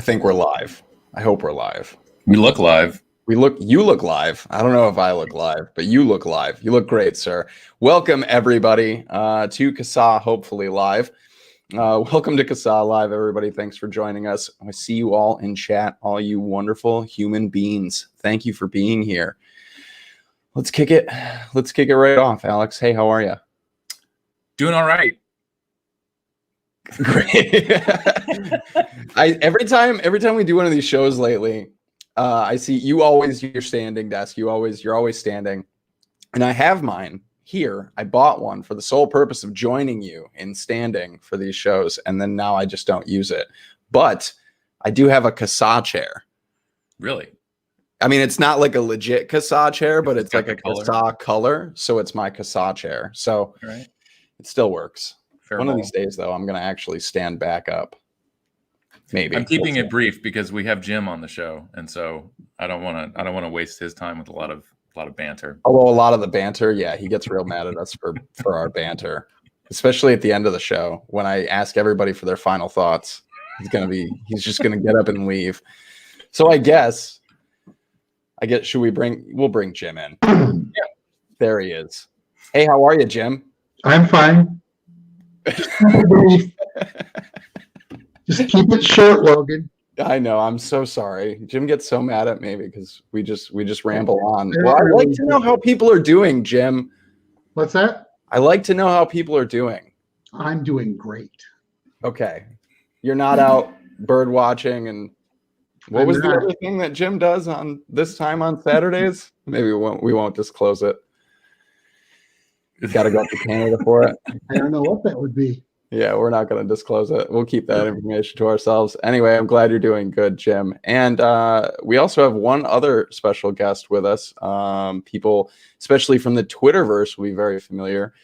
think we're live. I hope we're live. We look live. You look live. I don't know if I look live, but you look live. You look great, sir. Welcome everybody to CASAA, hopefully live. Welcome to CASAA Live, everybody. Thanks for joining us. I see you all in chat, all you wonderful human beings. Thank you for being here. Let's kick it. Let's kick it right off. Alex, hey, how are you? Doing all right. Great. Every time we do one of these shows lately, I see you always your standing desk. You're always standing, and I have mine here. I bought one for the sole purpose of joining you in standing for these shows, and then now I just don't use it. But I do have a CASAA chair. Really? I mean, it's not like a legit CASAA chair, but it's like a color. CASAA color. So it's my CASAA chair. So Right. it still works. Fair One ball. of these days, though, I'm going to actually stand back up. Maybe. I'm keeping it brief because we have Jim on the show, and so I don't want to waste his time with a lot of banter. Although a lot of the banter, yeah, he gets real mad at us for our banter, especially at the end of the show when I ask everybody for their final thoughts. He's just gonna get up and leave. So I guess we'll bring Jim in. Yeah. There he is. Hey, how are you, Jim? I'm fine. Just keep it short, Logan. I know. I'm so sorry. Jim gets so mad at me because we just ramble on. Well, I'd like to know how people are doing, Jim. What's that? I like to know how people are doing. I'm doing great. Okay. You're not out bird watching, and what was the other thing that Jim does on this time on Saturdays? Maybe we won't disclose it. You've got to go to Canada for it. I don't know what that would be. Yeah, we're not going to disclose it. We'll keep that information to ourselves. Anyway, I'm glad you're doing good, Jim. And we also have one other special guest with us. People, especially from the Twitterverse, will be very familiar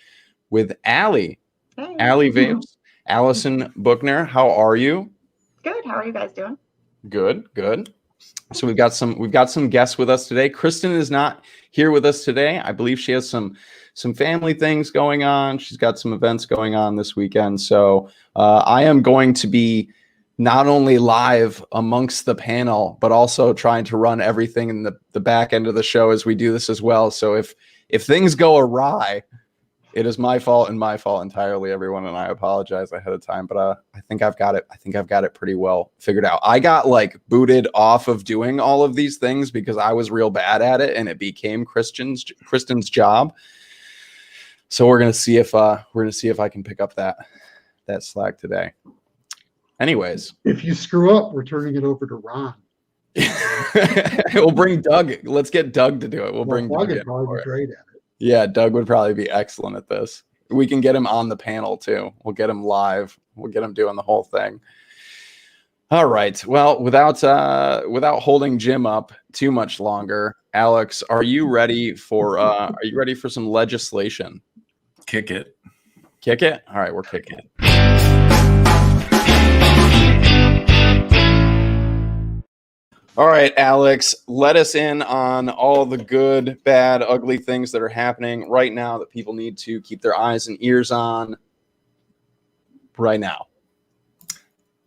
with Allie. Hey. Allie Vapes. Allison Boughner, how are you? Good. How are you guys doing? Good. So we've got some guests with us today. Kristen is not here with us today. I believe she has some family things going on. She's got some events going on this weekend. So I am going to be not only live amongst the panel, but also trying to run everything in the back end of the show as we do this as well. So if things go awry, it is my fault entirely, everyone, and I apologize ahead of time. But I think I've got it pretty well figured out. I got like booted off of doing all of these things because I was real bad at it, and it became Kristen's job. So we're gonna see if I can pick up that slack today. Anyways, if you screw up, we're turning it over to Ron. We'll bring Doug. Let's get Doug to do it. We'll bring Doug Doug would probably be great at it. Yeah, Doug would probably be excellent at this. We can get him on the panel too. We'll get him live. We'll get him doing the whole thing. All right. Well, without holding Jim up too much longer, Alex, are you ready for some legislation? Kick it. Kick it? All right, we're kicking it. All right, Alex, let us in on all the good, bad, ugly things that are happening right now that people need to keep their eyes and ears on right now.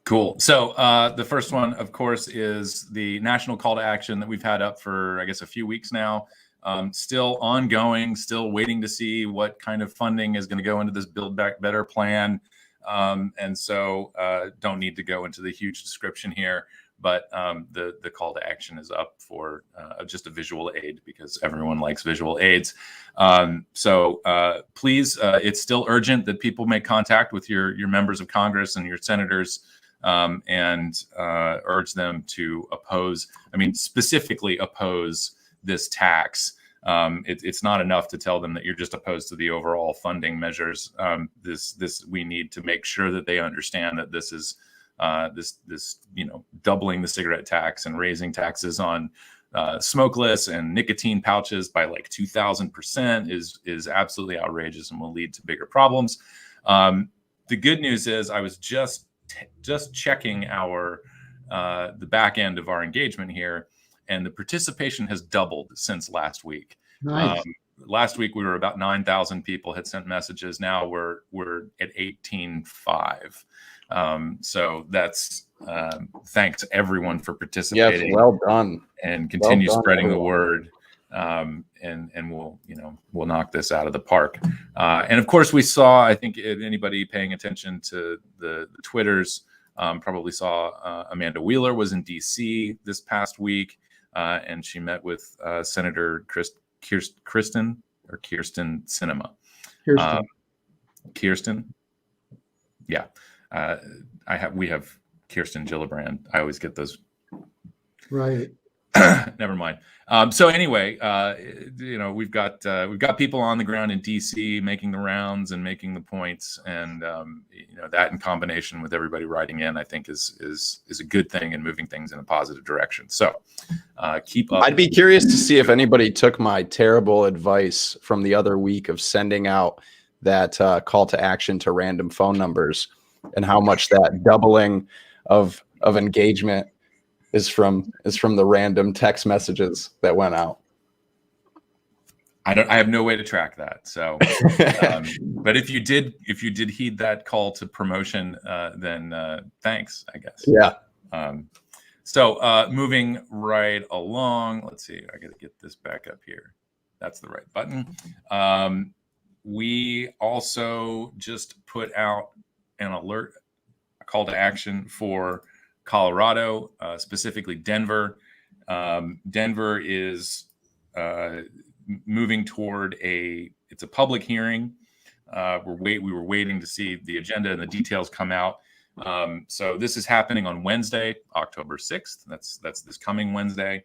Cool. So the first one, of course, is the national call to action that we've had up for, I guess, a few weeks now. Still ongoing, still waiting to see what kind of funding is going to go into this Build Back Better plan. And so don't need to go into the huge description here. But the call to action is up for just a visual aid because everyone likes visual aids. So please, it's still urgent that people make contact with your members of Congress and your senators and urge them to specifically oppose this tax. It's not enough to tell them that you're just opposed to the overall funding measures. We need to make sure that they understand that this is doubling the cigarette tax and raising taxes on smokeless and nicotine pouches by like 2,000% is absolutely outrageous and will lead to bigger problems. The good news is I was just checking the back end of our engagement here, and the participation has doubled since last week. Nice. Last week we were about 9,000 people had sent messages. Now we're at 18,500. So that's thanks everyone for participating. Yes, well done. And continue spreading the everyone. word. And we'll knock this out of the park. And of course we saw, I think anybody paying attention to the Twitters probably saw Amanda Wheeler was in DC this past week. And she met with Senator Kirsten Sinema. Kirsten. Yeah. We have Kirsten Gillibrand. I always get those. Right. Never mind. So anyway, we've got people on the ground in DC making the rounds and making the points, and that in combination with everybody writing in, I think is a good thing and moving things in a positive direction. So keep up. I'd be curious to see if anybody took my terrible advice from the other week of sending out that call to action to random phone numbers, and how much that doubling of engagement is from the random text messages that went out. I have no way to track that. So, but if you did heed that call to promotion, then thanks, I guess. Yeah. So moving right along, let's see. I got to get this back up here. That's the right button. We also just put out an alert, a call to action for Colorado, specifically Denver. Denver is moving toward it's a public hearing. We were waiting to see the agenda and the details come out. So this is happening on Wednesday, October 6th. That's this coming Wednesday.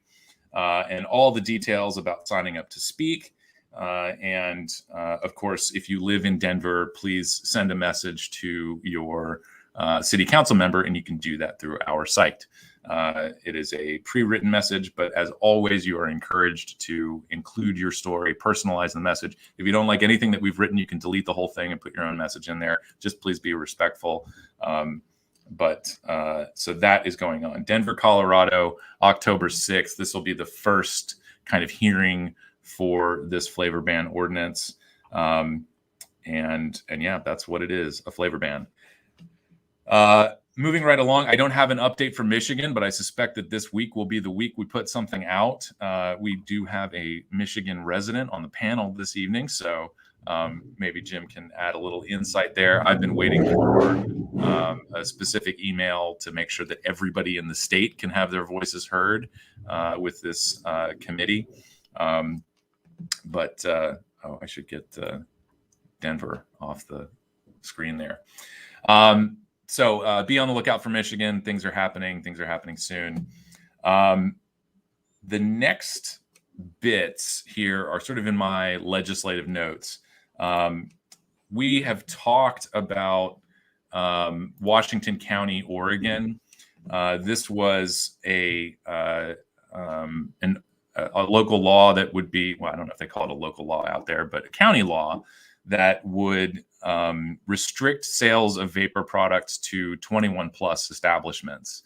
And all the details about signing up to speak. And of course, if you live in Denver, please send a message to your city council member, and you can do that through our site. It is a pre-written message, but as always, you are encouraged to include your story, personalize the message. If you don't like anything that we've written, you can delete the whole thing and put your own message in there. Just please be respectful. So that is going on. Denver, Colorado, October 6th. This will be the first kind of hearing for this flavor ban ordinance. And yeah, that's what it is, a flavor ban. Moving right along, I don't have an update from Michigan, but I suspect that this week will be the week we put something out. We do have a Michigan resident on the panel this evening, so maybe Jim can add a little insight there. I've been waiting for a specific email to make sure that everybody in the state can have their voices heard with this committee. I should get Denver off the screen there. So be on the lookout for Michigan. Things are happening. Things are happening soon. The next bits here are sort of in my legislative notes. We have talked about Washington County, Oregon. This was a local law that would be, well, I don't know if they call it a local law out there, but a county law that would restrict sales of vapor products to 21 plus establishments.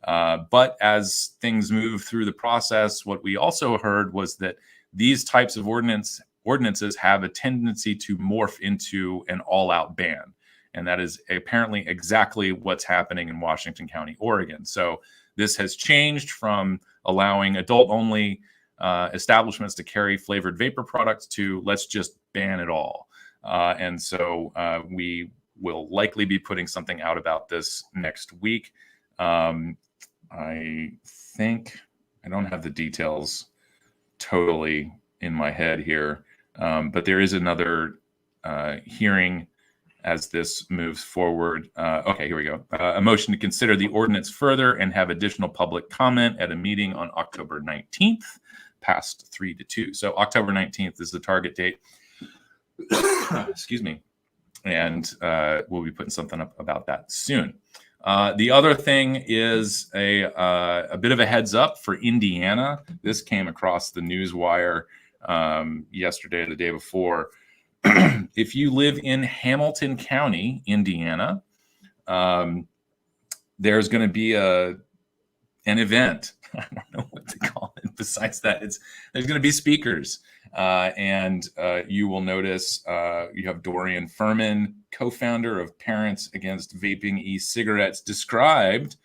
But as things move through the process, what we also heard was that these types of ordinances have a tendency to morph into an all-out ban. And that is apparently exactly what's happening in Washington County, Oregon. So this has changed from allowing adult-only establishments to carry flavored vapor products to let's just ban it all. And so we will likely be putting something out about this next week. I think I don't have the details totally in my head here, but there is another hearing as this moves forward. Okay, here we go. A motion to consider the ordinance further and have additional public comment at a meeting on October 19th, passed 3-2. So October 19th is the target date. Excuse me. And we'll be putting something up about that soon. The other thing is a bit of a heads up for Indiana. This came across the news wire yesterday or the day before. If you live in Hamilton County, Indiana, there's going to be an event. I don't know what to call it. Besides that, there's going to be speakers. And you will notice you have Dorian Furman, co-founder of Parents Against Vaping E-Cigarettes, described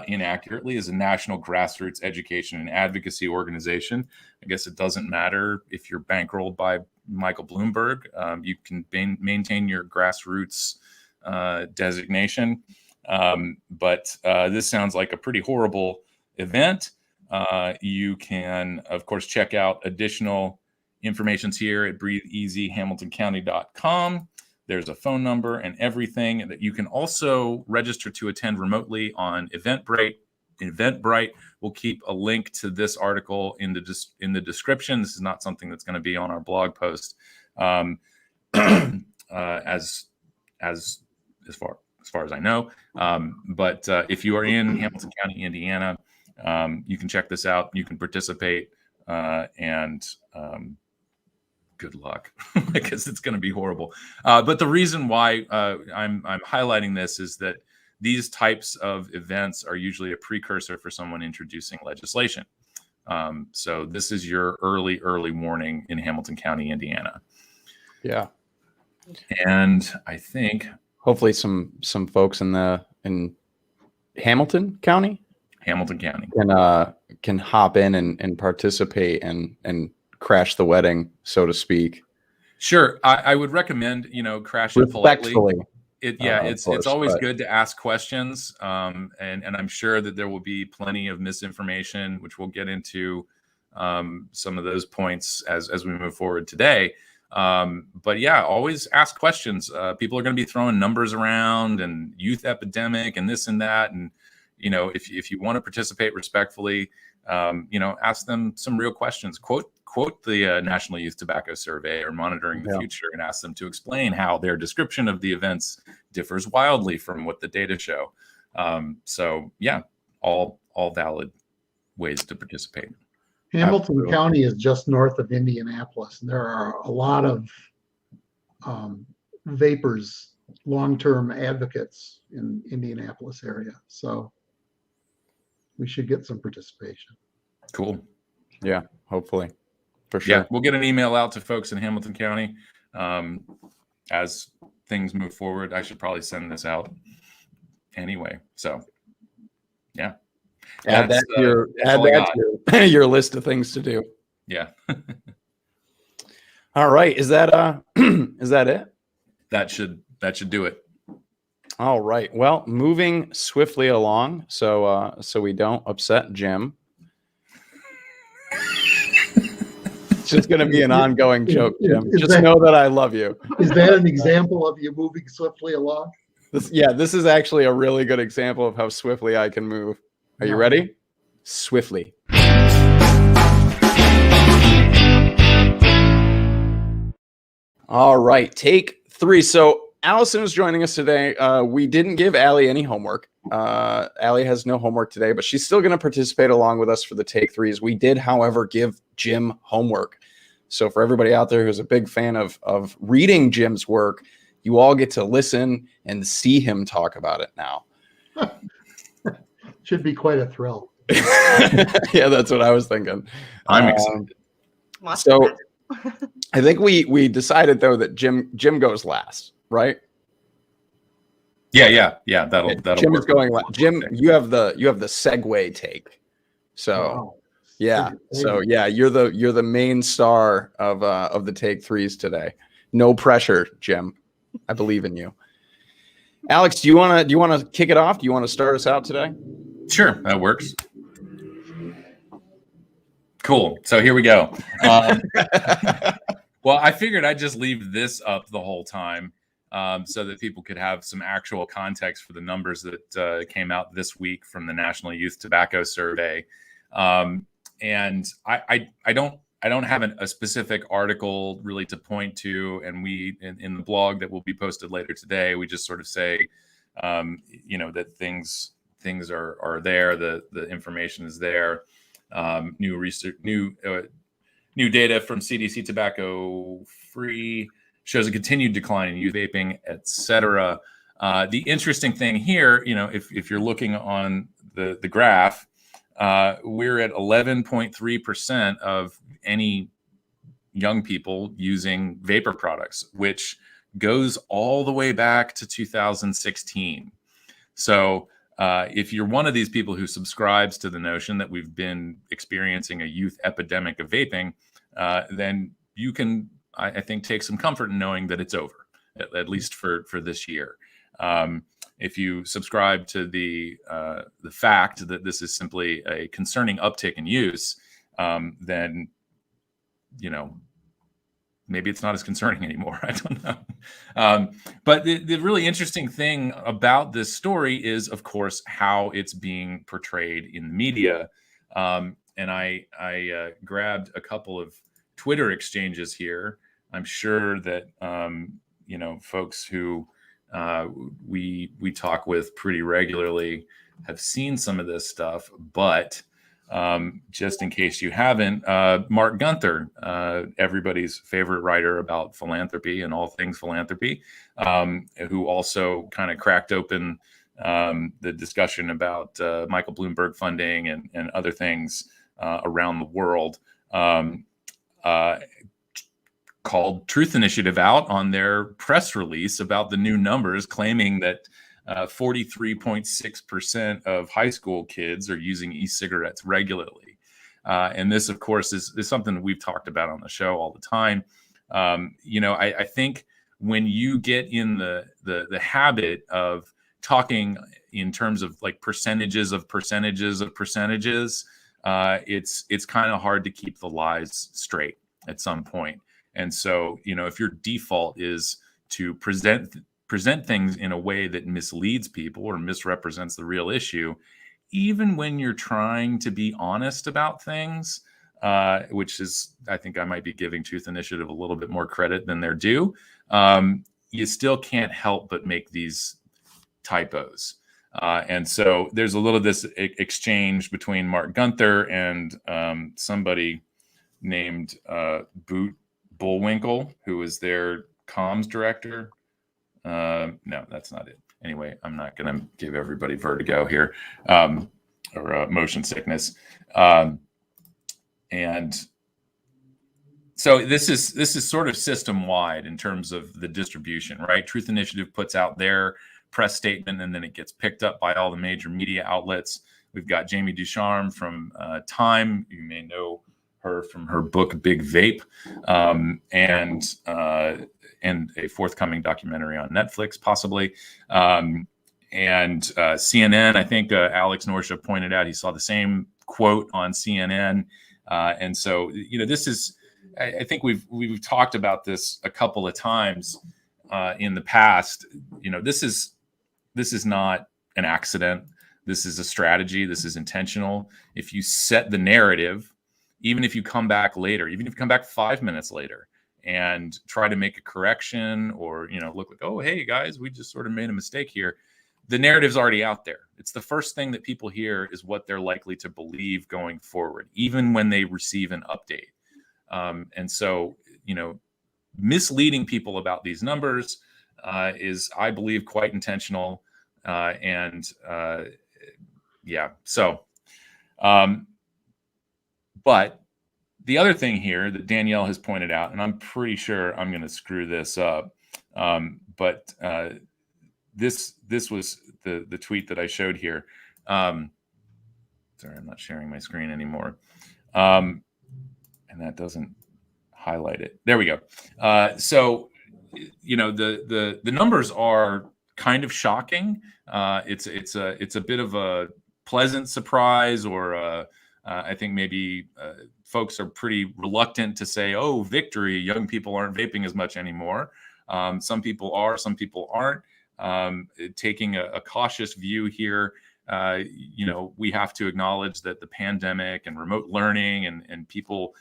inaccurately as a national grassroots education and advocacy organization. I guess it doesn't matter if you're bankrolled by Michael Bloomberg. You can maintain your grassroots designation. But this sounds like a pretty horrible event. You can, of course, check out additional information's here at breatheasyhamiltoncounty.com. There's a phone number and everything that you can also register to attend remotely on Eventbrite Eventbrite. We'll keep a link to this article in the description. This is not something that's going to be on our blog post, as far as I know. But if you are in Hamilton County, Indiana, you can check this out. You can participate, and good luck, because it's going to be horrible. But the reason why I'm highlighting this is that these types of events are usually a precursor for someone introducing legislation. So this is your early warning in Hamilton County, Indiana. Yeah. And I think hopefully some folks in Hamilton County can hop in and participate and crash the wedding, so to speak. Sure. I would recommend, crash it politely. It's always good to ask questions. And I'm sure that there will be plenty of misinformation, which we'll get into some of those points as we move forward today. But yeah, always ask questions. People are going to be throwing numbers around and youth epidemic and this and that. And, if you want to participate respectfully, ask them some real questions. Quote the National Youth Tobacco Survey or Monitoring the Future and ask them to explain how their description of the events differs wildly from what the data show. So yeah, all valid ways to participate. Hamilton County is just north of Indianapolis, and there are a lot of vapors, long-term advocates in Indianapolis area. So we should get some participation. Cool. Yeah, hopefully. For sure. Yeah, we'll get an email out to folks in Hamilton County as things move forward. I should probably send this out anyway. So, yeah. Add that to your list of things to do. Yeah. All right. Is that it? That should do it. All right. Well, moving swiftly along, so we don't upset Jim. It's just going to be an ongoing joke, Jim. Just know that I love you. Is that an example of you moving swiftly along? This is actually a really good example of how swiftly I can move. Are you ready? Swiftly. All right, take 3. So Allison is joining us today. We didn't give Allie any homework. Allie has no homework today, but she's still going to participate along with us for the take 3s. We did, however, give Jim homework. So for everybody out there who's a big fan of reading Jim's work, you all get to listen and see him talk about it now. Should be quite a thrill. Yeah, that's what I was thinking. I'm excited. So I think we decided though that Jim goes last, right? Yeah. That'll Jim work. is going last. Jim, you have the segue take. So Wow. yeah, so yeah, you're the main star of the take 3s today. No pressure, Jim. I believe in you. Alex, do you want to kick it off? Do you want to start us out today? Sure, that works. Cool. So here we go. Well, I figured I'd just leave this up the whole time so that people could have some actual context for the numbers that came out this week from the National Youth Tobacco Survey. And I don't have a specific article really to point to, and we in the blog that will be posted later today, we just sort of say, that things are there, the information is there. New research, new data from CDC Tobacco Free shows a continued decline in youth vaping, etc. The interesting thing here, if you're looking on the graph, we're at 11.3% of any young people using vapor products, which goes all the way back to 2016. So if you're one of these people who subscribes to the notion that we've been experiencing a youth epidemic of vaping, then you can, I think, take some comfort in knowing that it's over, at least for this year. If you subscribe to the fact that this is simply a concerning uptick in use, then maybe it's not as concerning anymore. I don't know. But the really interesting thing about this story is, of course, how it's being portrayed in the media. And I grabbed a couple of Twitter exchanges here. I'm sure that folks who we talk with pretty regularly have seen some of this stuff, but just in case you haven't, Mark Gunther, everybody's favorite writer about philanthropy and all things philanthropy, who also kind of cracked open the discussion about Michael Bloomberg funding and other things around the world, called Truth Initiative out on their press release about the new numbers, claiming that 43.6% of high school kids are using e-cigarettes regularly. And this, of course, is something that we've talked about on the show all the time. I think when you get in the habit of talking in terms of like percentages of percentages, it's kind of hard to keep the lies straight at some point. And so, if your default is to present things in a way that misleads people or misrepresents the real issue, even when you're trying to be honest about things, which is, I think I might be giving Truth Initiative a little bit more credit than they're due, you still can't help but make these typos. And so there's a little of this exchange between Mark Gunther and somebody named Bullwinkle, who is their comms director. No, that's not it. Anyway, I'm not going to give everybody vertigo here, or motion sickness. And so this is sort of system wide in terms of the distribution, right? Truth Initiative puts out their press statement, and then it gets picked up by all the major media outlets. We've got Jamie Ducharme from Time. You may know her from her book Big Vape, and a forthcoming documentary on Netflix, possibly. And CNN, I think Alex Norsha pointed out he saw the same quote on CNN. And so, this is, I think we've talked about this a couple of times in the past. This is not an accident. This is a strategy. This is intentional. If you set the narrative, even if you come back later, even if you come back 5 minutes later and try to make a correction or, look like, oh, hey guys, we just sort of made a mistake here. The narrative's already out there. It's the first thing that people hear is what they're likely to believe going forward, even when they receive an update. And so, misleading people about these numbers is, I believe, quite intentional. But the other thing here that Danielle has pointed out, and I'm pretty sure I'm going to screw this up, but this was the tweet that I showed here. Sorry, I'm not sharing my screen anymore. And that doesn't highlight it. There we go. So, the numbers are kind of shocking. It's a bit of a pleasant surprise, or I think maybe folks are pretty reluctant to say, oh, victory, young people aren't vaping as much anymore. Some people are, some people aren't. Taking a cautious view here, we have to acknowledge that the pandemic and remote learning and people,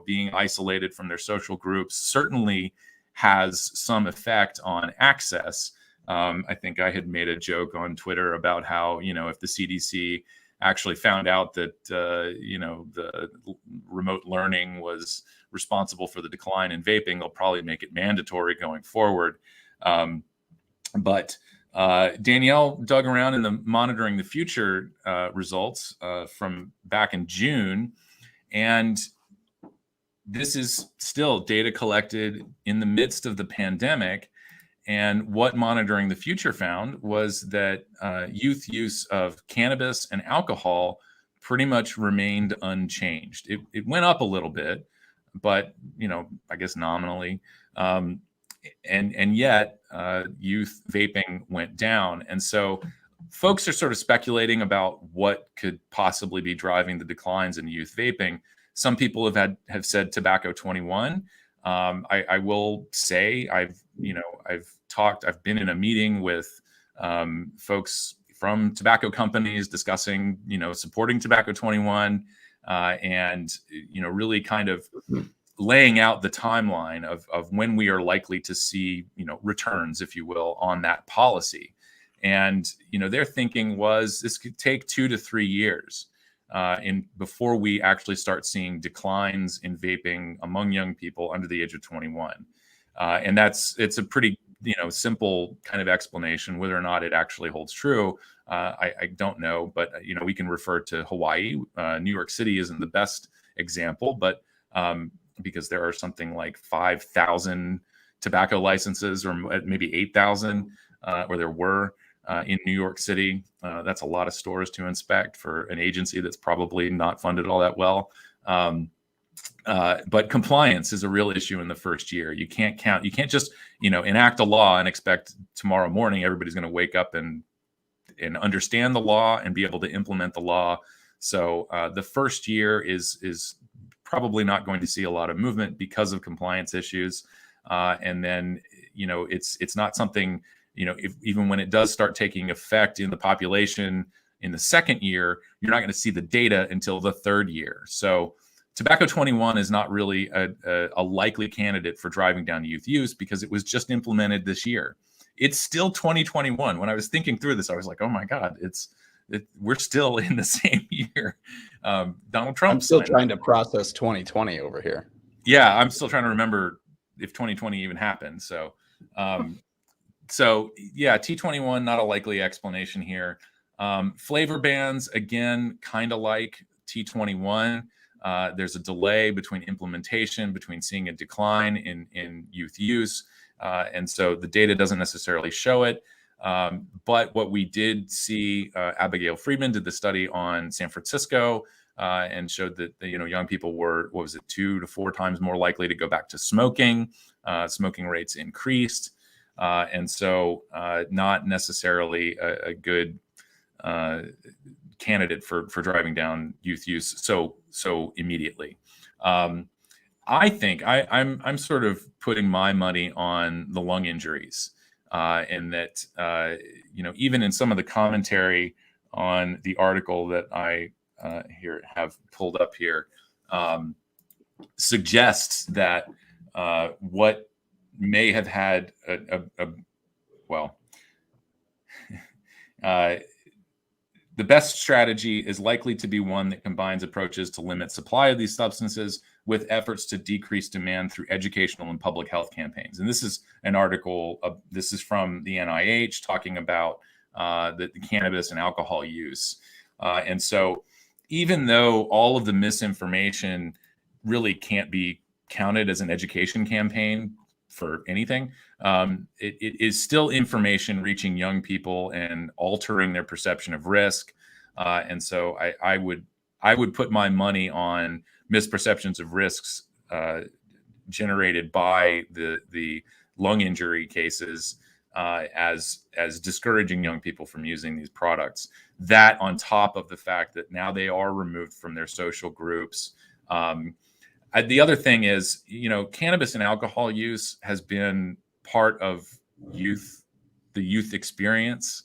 being isolated from their social groups certainly has some effect on access. I think I had made a joke on Twitter about how, if the CDC actually found out that, the remote learning was responsible for the decline in vaping, they'll probably make it mandatory going forward. But Danielle dug around in the Monitoring the Future results from back in June. And this is still data collected in the midst of the pandemic. And what Monitoring the Future found was that youth use of cannabis and alcohol pretty much remained unchanged. It went up a little bit, but, I guess nominally. And yet youth vaping went down. And so folks are sort of speculating about what could possibly be driving the declines in youth vaping. Some people have said tobacco 21. I will say I've been in a meeting with folks from tobacco companies discussing, supporting Tobacco 21, and, really kind of laying out the timeline of when we are likely to see, returns, if you will, on that policy. And, their thinking was this could take 2 to 3 years before we actually start seeing declines in vaping among young people under the age of 21. And it's a pretty, simple kind of explanation. Whether or not it actually holds true, I don't know. But, we can refer to Hawaii. New York City isn't the best example, but because there are something like 5,000 tobacco licenses, or maybe 8,000, or there were in New York City. That's a lot of stores to inspect for an agency that's probably not funded all that well. But compliance is a real issue in the first year. You can't just, enact a law and expect tomorrow morning everybody's going to wake up and understand the law and be able to implement the law. So the first year is probably not going to see a lot of movement because of compliance issues. And then, it's not something, even when it does start taking effect in the population in the second year, you're not going to see the data until the third year. So Tobacco 21 is not really a likely candidate for driving down youth use because it was just implemented this year. It's still 2021. When I was thinking through this, I was like, oh my God, we're still in the same year. Donald Trump. I'm still trying to process 2020 over here. Yeah, I'm still trying to remember if 2020 even happened. So, yeah, T21, not a likely explanation here. Flavor bans, again, kind of like T21. There's a delay between implementation, between seeing a decline in youth use. And so the data doesn't necessarily show it. But what we did see, Abigail Friedman did the study on San Francisco and showed that young people were, 2 to 4 times more likely to go back to smoking. Smoking rates increased, and so not necessarily a good candidate for driving down youth use so immediately. I think I'm sort of putting my money on the lung injuries. And that, even in some of the commentary on the article that I have pulled up here, suggests that what may have had the best strategy is likely to be one that combines approaches to limit supply of these substances with efforts to decrease demand through educational and public health campaigns. And this is an article, this is from the NIH talking about the cannabis and alcohol use. And so even though all of the misinformation really can't be counted as an education campaign for anything, it is still information reaching young people and altering their perception of risk. And so I would put my money on misperceptions of risks generated by the lung injury cases as discouraging young people from using these products. That on top of the fact that now they are removed from their social groups. The other thing is, cannabis and alcohol use has been part of the youth experience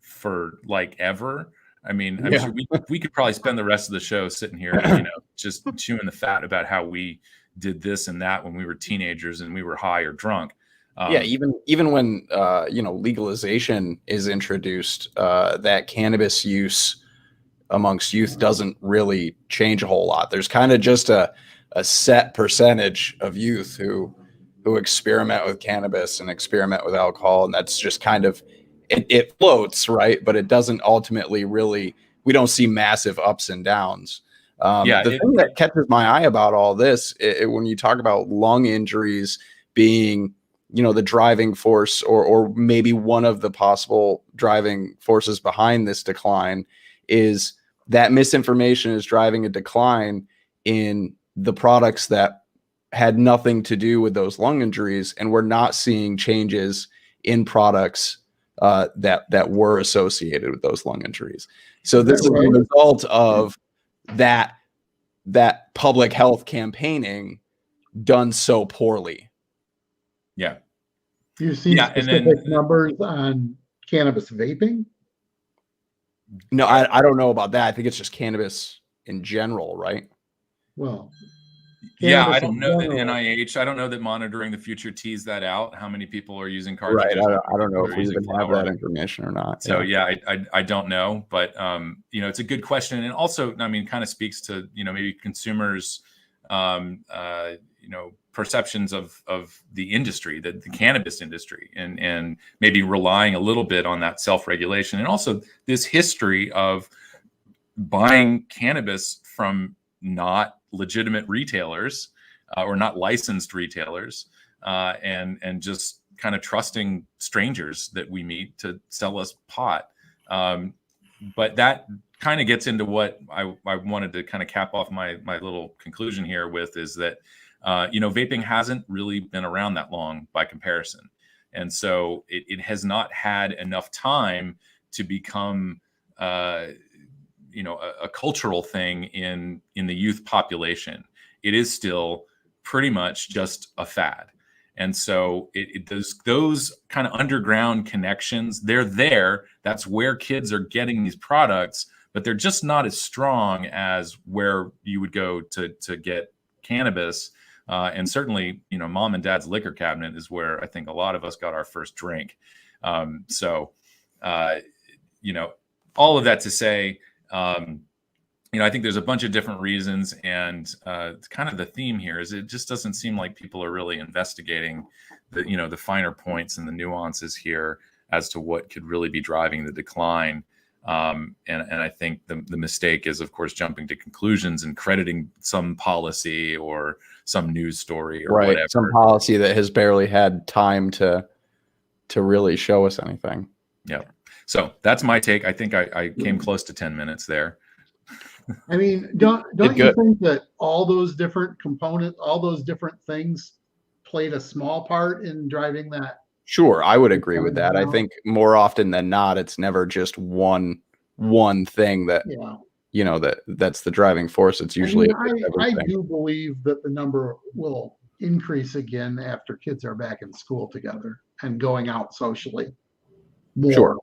for like ever. I mean, I'm sure we could probably spend the rest of the show sitting here, just chewing the fat about how we did this and that when we were teenagers and we were high or drunk. Even when legalization is introduced, that cannabis use amongst youth doesn't really change a whole lot. There's kind of just a set percentage of youth who experiment with cannabis and experiment with alcohol, and that's just kind of it floats, right? But it doesn't ultimately really, we don't see massive ups and downs. The thing that catches my eye about all this, when you talk about lung injuries being, the driving force or maybe one of the possible driving forces behind this decline, is that misinformation is driving a decline in the products that had nothing to do with those lung injuries, and we're not seeing changes in products that were associated with those lung injuries. So this is a result of that public health campaigning done so poorly. Yeah. You've seen Yeah, and specific then- numbers on cannabis vaping? No, I don't know about that. I think it's just cannabis in general, right? Well, Yeah, I cannabis don't in know that general. NIH, I don't know that Monitoring the Future teased that out, how many people are using Right. cartridges. I don't know or if we using even have flower. that information or not. So I don't know, but it's a good question, and also kind of speaks to maybe consumers, perceptions of the industry, the cannabis industry, and maybe relying a little bit on that self-regulation, and also this history of buying cannabis from not legitimate retailers or not licensed retailers, and just kind of trusting strangers that we meet to sell us pot. But that kind of gets into what I wanted to kind of cap off my little conclusion here with, is that vaping hasn't really been around that long by comparison, and so it has not had enough time to become a cultural thing in the youth population. It is still pretty much just a fad. And so it does, those kind of underground connections, they're there. That's where kids are getting these products, but they're just not as strong as where you would go to get cannabis. And certainly, mom and dad's liquor cabinet is where I think a lot of us got our first drink. All of that to say, I think there's a bunch of different reasons, and kind of the theme here is it just doesn't seem like people are really investigating the finer points and the nuances here as to what could really be driving the decline. And I think the mistake is, of course, jumping to conclusions and crediting some policy or some news story or whatever. Some policy that has barely had time to really show us anything. Yeah. So that's my take. I think I came close to 10 minutes there. I mean, don't you think that all those different components, all those different things played a small part in driving that? Sure, I would agree with that. I think more often than not, it's never just one thing that that's the driving force. It's usually I do believe that the number will increase again after kids are back in school together and going out socially more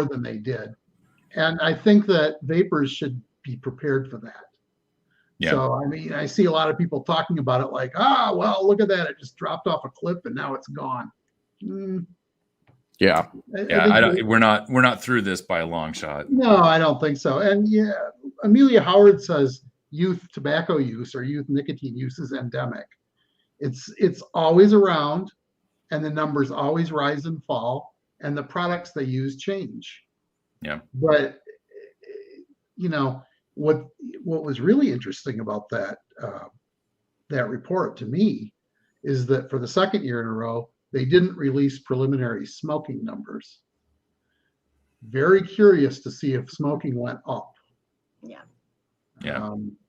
than they did. And I think that vapors should be prepared for that. Yeah. So, I see a lot of people talking about it like, well, look at that. It just dropped off a cliff and now it's gone. Yeah. We're not through this by a long shot. No, I don't think so. And Amelia Howard says youth tobacco use or youth nicotine use is endemic. It's always around, and the numbers always rise and fall, and the products they use change. Yeah. But what was really interesting about that report to me is that for the second year in a row, they didn't release preliminary smoking numbers. Very curious to see if smoking went up. Yeah.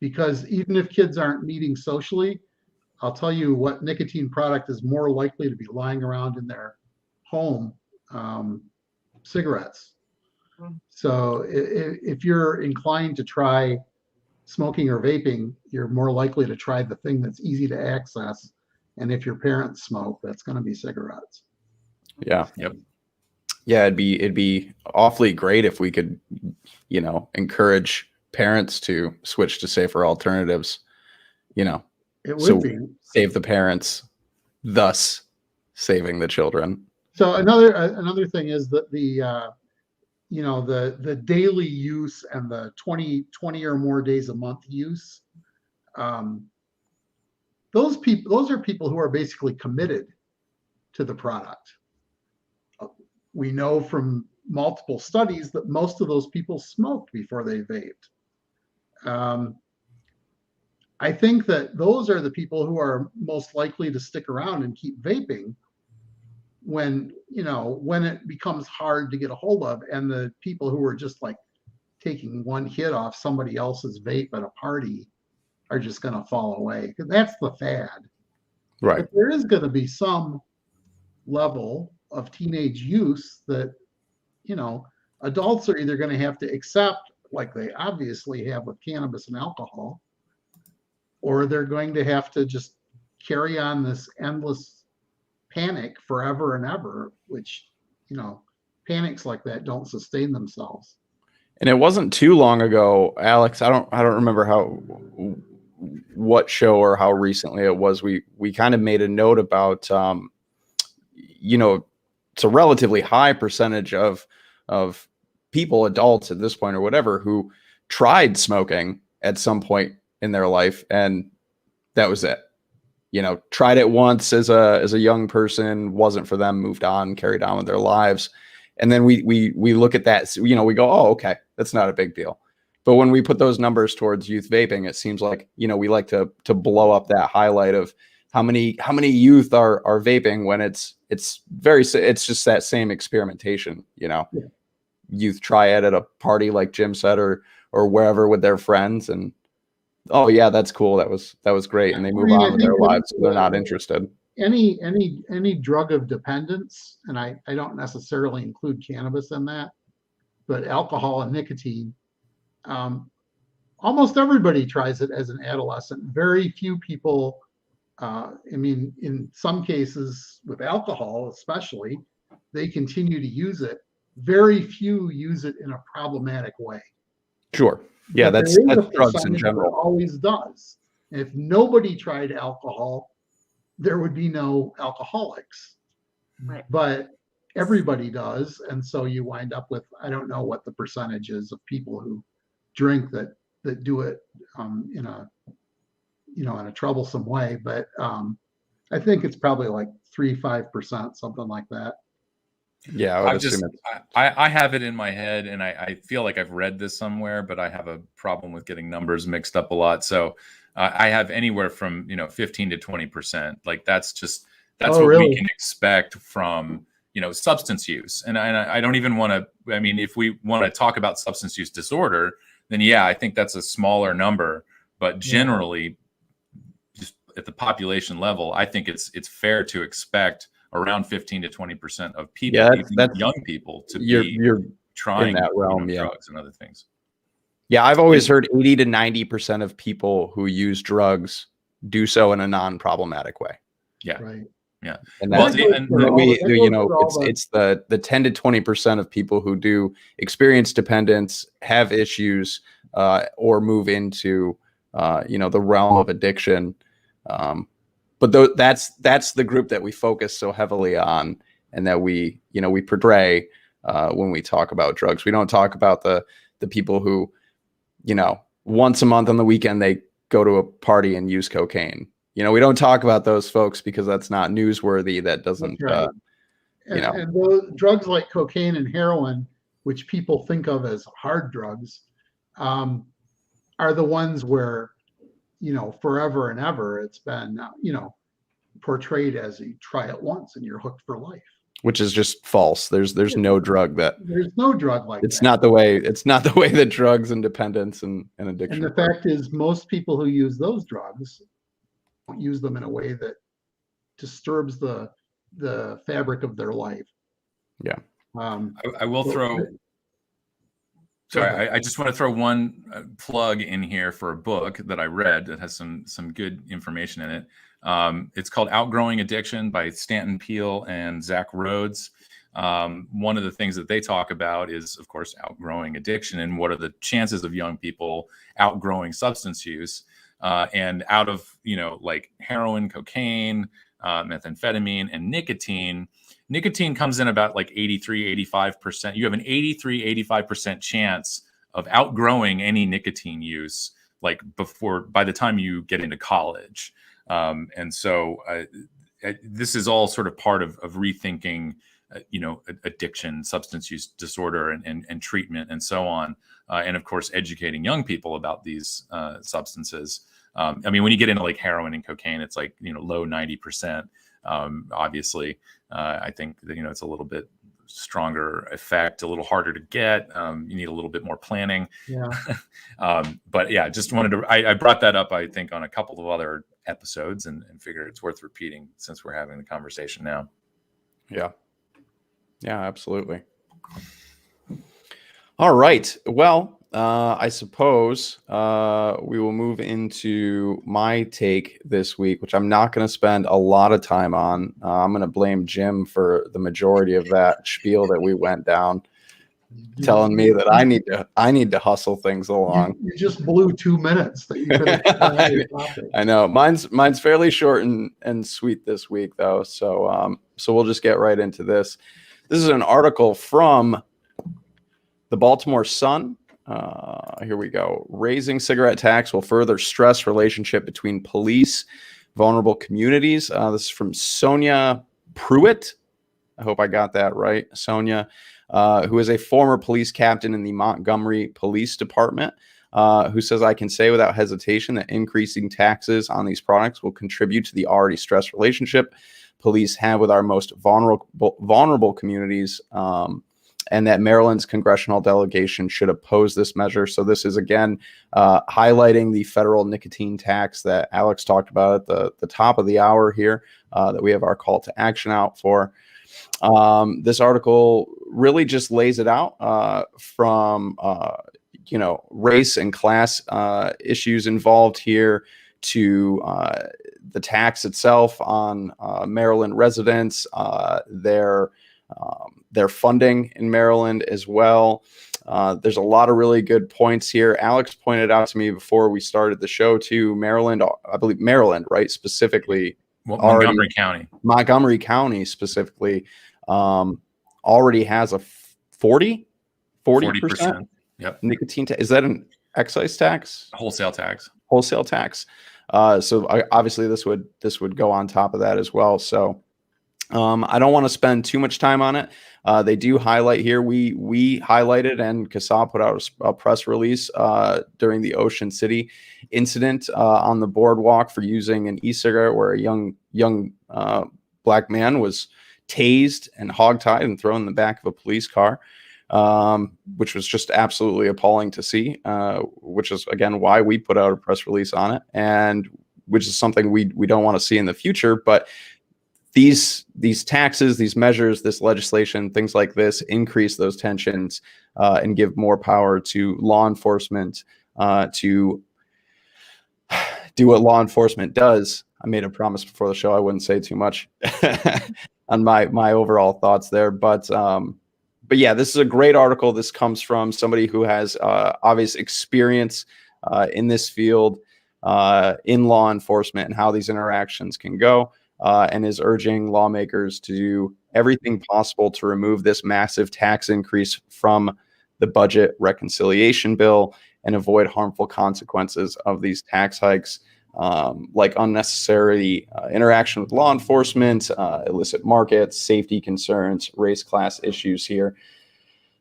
Because even if kids aren't meeting socially, I'll tell you what nicotine product is more likely to be lying around in their home: cigarettes. So if you're inclined to try smoking or vaping, you're more likely to try the thing that's easy to access. And if your parents smoke, that's going to be cigarettes. Yeah. Yep. Yeah, it'd be awfully great if we could, encourage parents to switch to safer alternatives. It would be. Save the parents, thus saving the children. So another thing is that the daily use and the 20 or more days a month use, those are people who are basically committed to the product. We know from multiple studies that most of those people smoked before they vaped. I think that those are the people who are most likely to stick around and keep vaping when it becomes hard to get a hold of, and the people who are just like taking one hit off somebody else's vape at a party are just going to fall away, because that's the fad. Right. But there is going to be some level of teenage use that, adults are either going to have to accept, like they obviously have with cannabis and alcohol, or they're going to have to just carry on this endless panic forever and ever, which, panics like that don't sustain themselves. And it wasn't too long ago, Alex. I don't remember what show or how recently it was. We kind of made a note about, it's a relatively high percentage of people, adults at this point or whatever, who tried smoking at some point in their life, and that was it. Tried it once as a young person, wasn't for them, moved on, carried on with their lives. And then we look at that, we go, oh, okay, that's not a big deal. But when we put those numbers towards youth vaping, it seems like, we like to blow up that highlight of how many youth are vaping, when it's just that same experimentation. Yeah. Youth try it at a party, like Jim said, or wherever with their friends, and oh yeah, that's cool, that was great, and they move on with their lives. They're not interested. Any drug of dependence, and I don't necessarily include cannabis in that, but alcohol and nicotine, almost everybody tries it as an adolescent. Very few people, in some cases with alcohol especially, they continue to use it. Very few use it in a problematic way. Sure. Yeah, but that's drugs in general. Always does. And if nobody tried alcohol, there would be no alcoholics. Right. But everybody does, and so you wind up with, I don't know what the percentage is of people who drink that do it in a troublesome way, but I think it's probably like 3-5%, something like that. Yeah, I have it in my head, and I feel like I've read this somewhere, but I have a problem with getting numbers mixed up a lot. So I have anywhere from 15 to 20%. Like that's what really? we can expect from substance use. And I don't even want to. I mean, if we want to talk about substance use disorder, then yeah, I think that's a smaller number. But generally, just at the population level, I think it's fair to expect around 15 to 20% of people, that's young people, to be trying in that realm, drugs and other things. Yeah, I've always heard 80 to 90% of people who use drugs do so in a non-problematic way. Yeah. Right. Yeah. And it's the 10 to 20% of people who do experience dependence, have issues, or move into the realm of addiction. But that's the group that we focus so heavily on, and that we portray when we talk about drugs. We don't talk about the people who, once a month on the weekend they go to a party and use cocaine. We don't talk about those folks because that's not newsworthy. That doesn't, right. And those drugs like cocaine and heroin, which people think of as hard drugs, are the ones where, forever and ever it's been, portrayed as you try it once and you're hooked for life. Which is just false. There's no drug like that. It's not the way that drugs and dependence and addiction. And the fact is, most people who use those drugs don't use them in a way that disturbs the fabric of their life. Yeah. I will throw. Sorry, I just want to throw one plug in here for a book that I read that has some good information in it. It's called Outgrowing Addiction by Stanton Peele and Zach Rhodes. One of the things that they talk about is, of course, outgrowing addiction and what are the chances of young people outgrowing substance use. And out of, like heroin, cocaine, methamphetamine, and nicotine comes in about like 85%. You have an 85% chance of outgrowing any nicotine use, like by the time you get into college. And so this is all sort of part of rethinking, addiction, substance use disorder, and treatment, and so on. And of course, educating young people about these substances. When you get into like heroin and cocaine, it's like, low 90%. Obviously, I think that, it's a little bit stronger effect, a little harder to get. You need a little bit more planning. Yeah. But yeah, just wanted to, I brought that up, I think, on a couple of other episodes, and figured it's worth repeating since we're having the conversation now. Yeah, absolutely. All right. Well, I suppose we will move into my take this week, which I'm not going to spend a lot of time on. I'm going to blame Jim for the majority of that spiel that we went down, telling me that I need to hustle things along. You just blew 2 minutes that you could have. I know mine's fairly short and sweet this week though, so we'll just get right into this. This is an article from the Baltimore Sun. Here we go. Raising cigarette tax will further stress relationship between police, vulnerable communities. This is from Sonia Pruitt. I hope I got that right. Sonia, who is a former police captain in the Montgomery Police Department, who says, I can say without hesitation that increasing taxes on these products will contribute to the already stressed relationship police have with our most vulnerable communities, and that Maryland's congressional delegation should oppose this measure. So this is, again, highlighting the federal nicotine tax that Alex talked about at the top of the hour here, that we have our call to action out for. This article really just lays it out from, race and class issues involved here to the tax itself on Maryland residents, their funding in Maryland as well. There's a lot of really good points here. Alex pointed out to me before we started the show too, Maryland, I believe Maryland, right? Specifically, Montgomery County specifically, already has a 40% yep. nicotine tax. Is that an excise tax? Wholesale tax. So obviously this would go on top of that as well. So I don't want to spend too much time on it. They do highlight here. We highlighted, and CASAA put out a press release during the Ocean City incident on the boardwalk for using an e-cigarette, where a young black man was tased and hogtied and thrown in the back of a police car, which was just absolutely appalling to see. Which is again why we put out a press release on it, and which is something we don't want to see in the future, but. These taxes, these measures, this legislation, things like this increase those tensions and give more power to law enforcement to do what law enforcement does. I made a promise before the show I wouldn't say too much on my overall thoughts there, but yeah, this is a great article. This comes from somebody who has obvious experience in this field, in law enforcement, and how these interactions can go. And is urging lawmakers to do everything possible to remove this massive tax increase from the budget reconciliation bill and avoid harmful consequences of these tax hikes, like unnecessary interaction with law enforcement, illicit markets, safety concerns, race class issues here.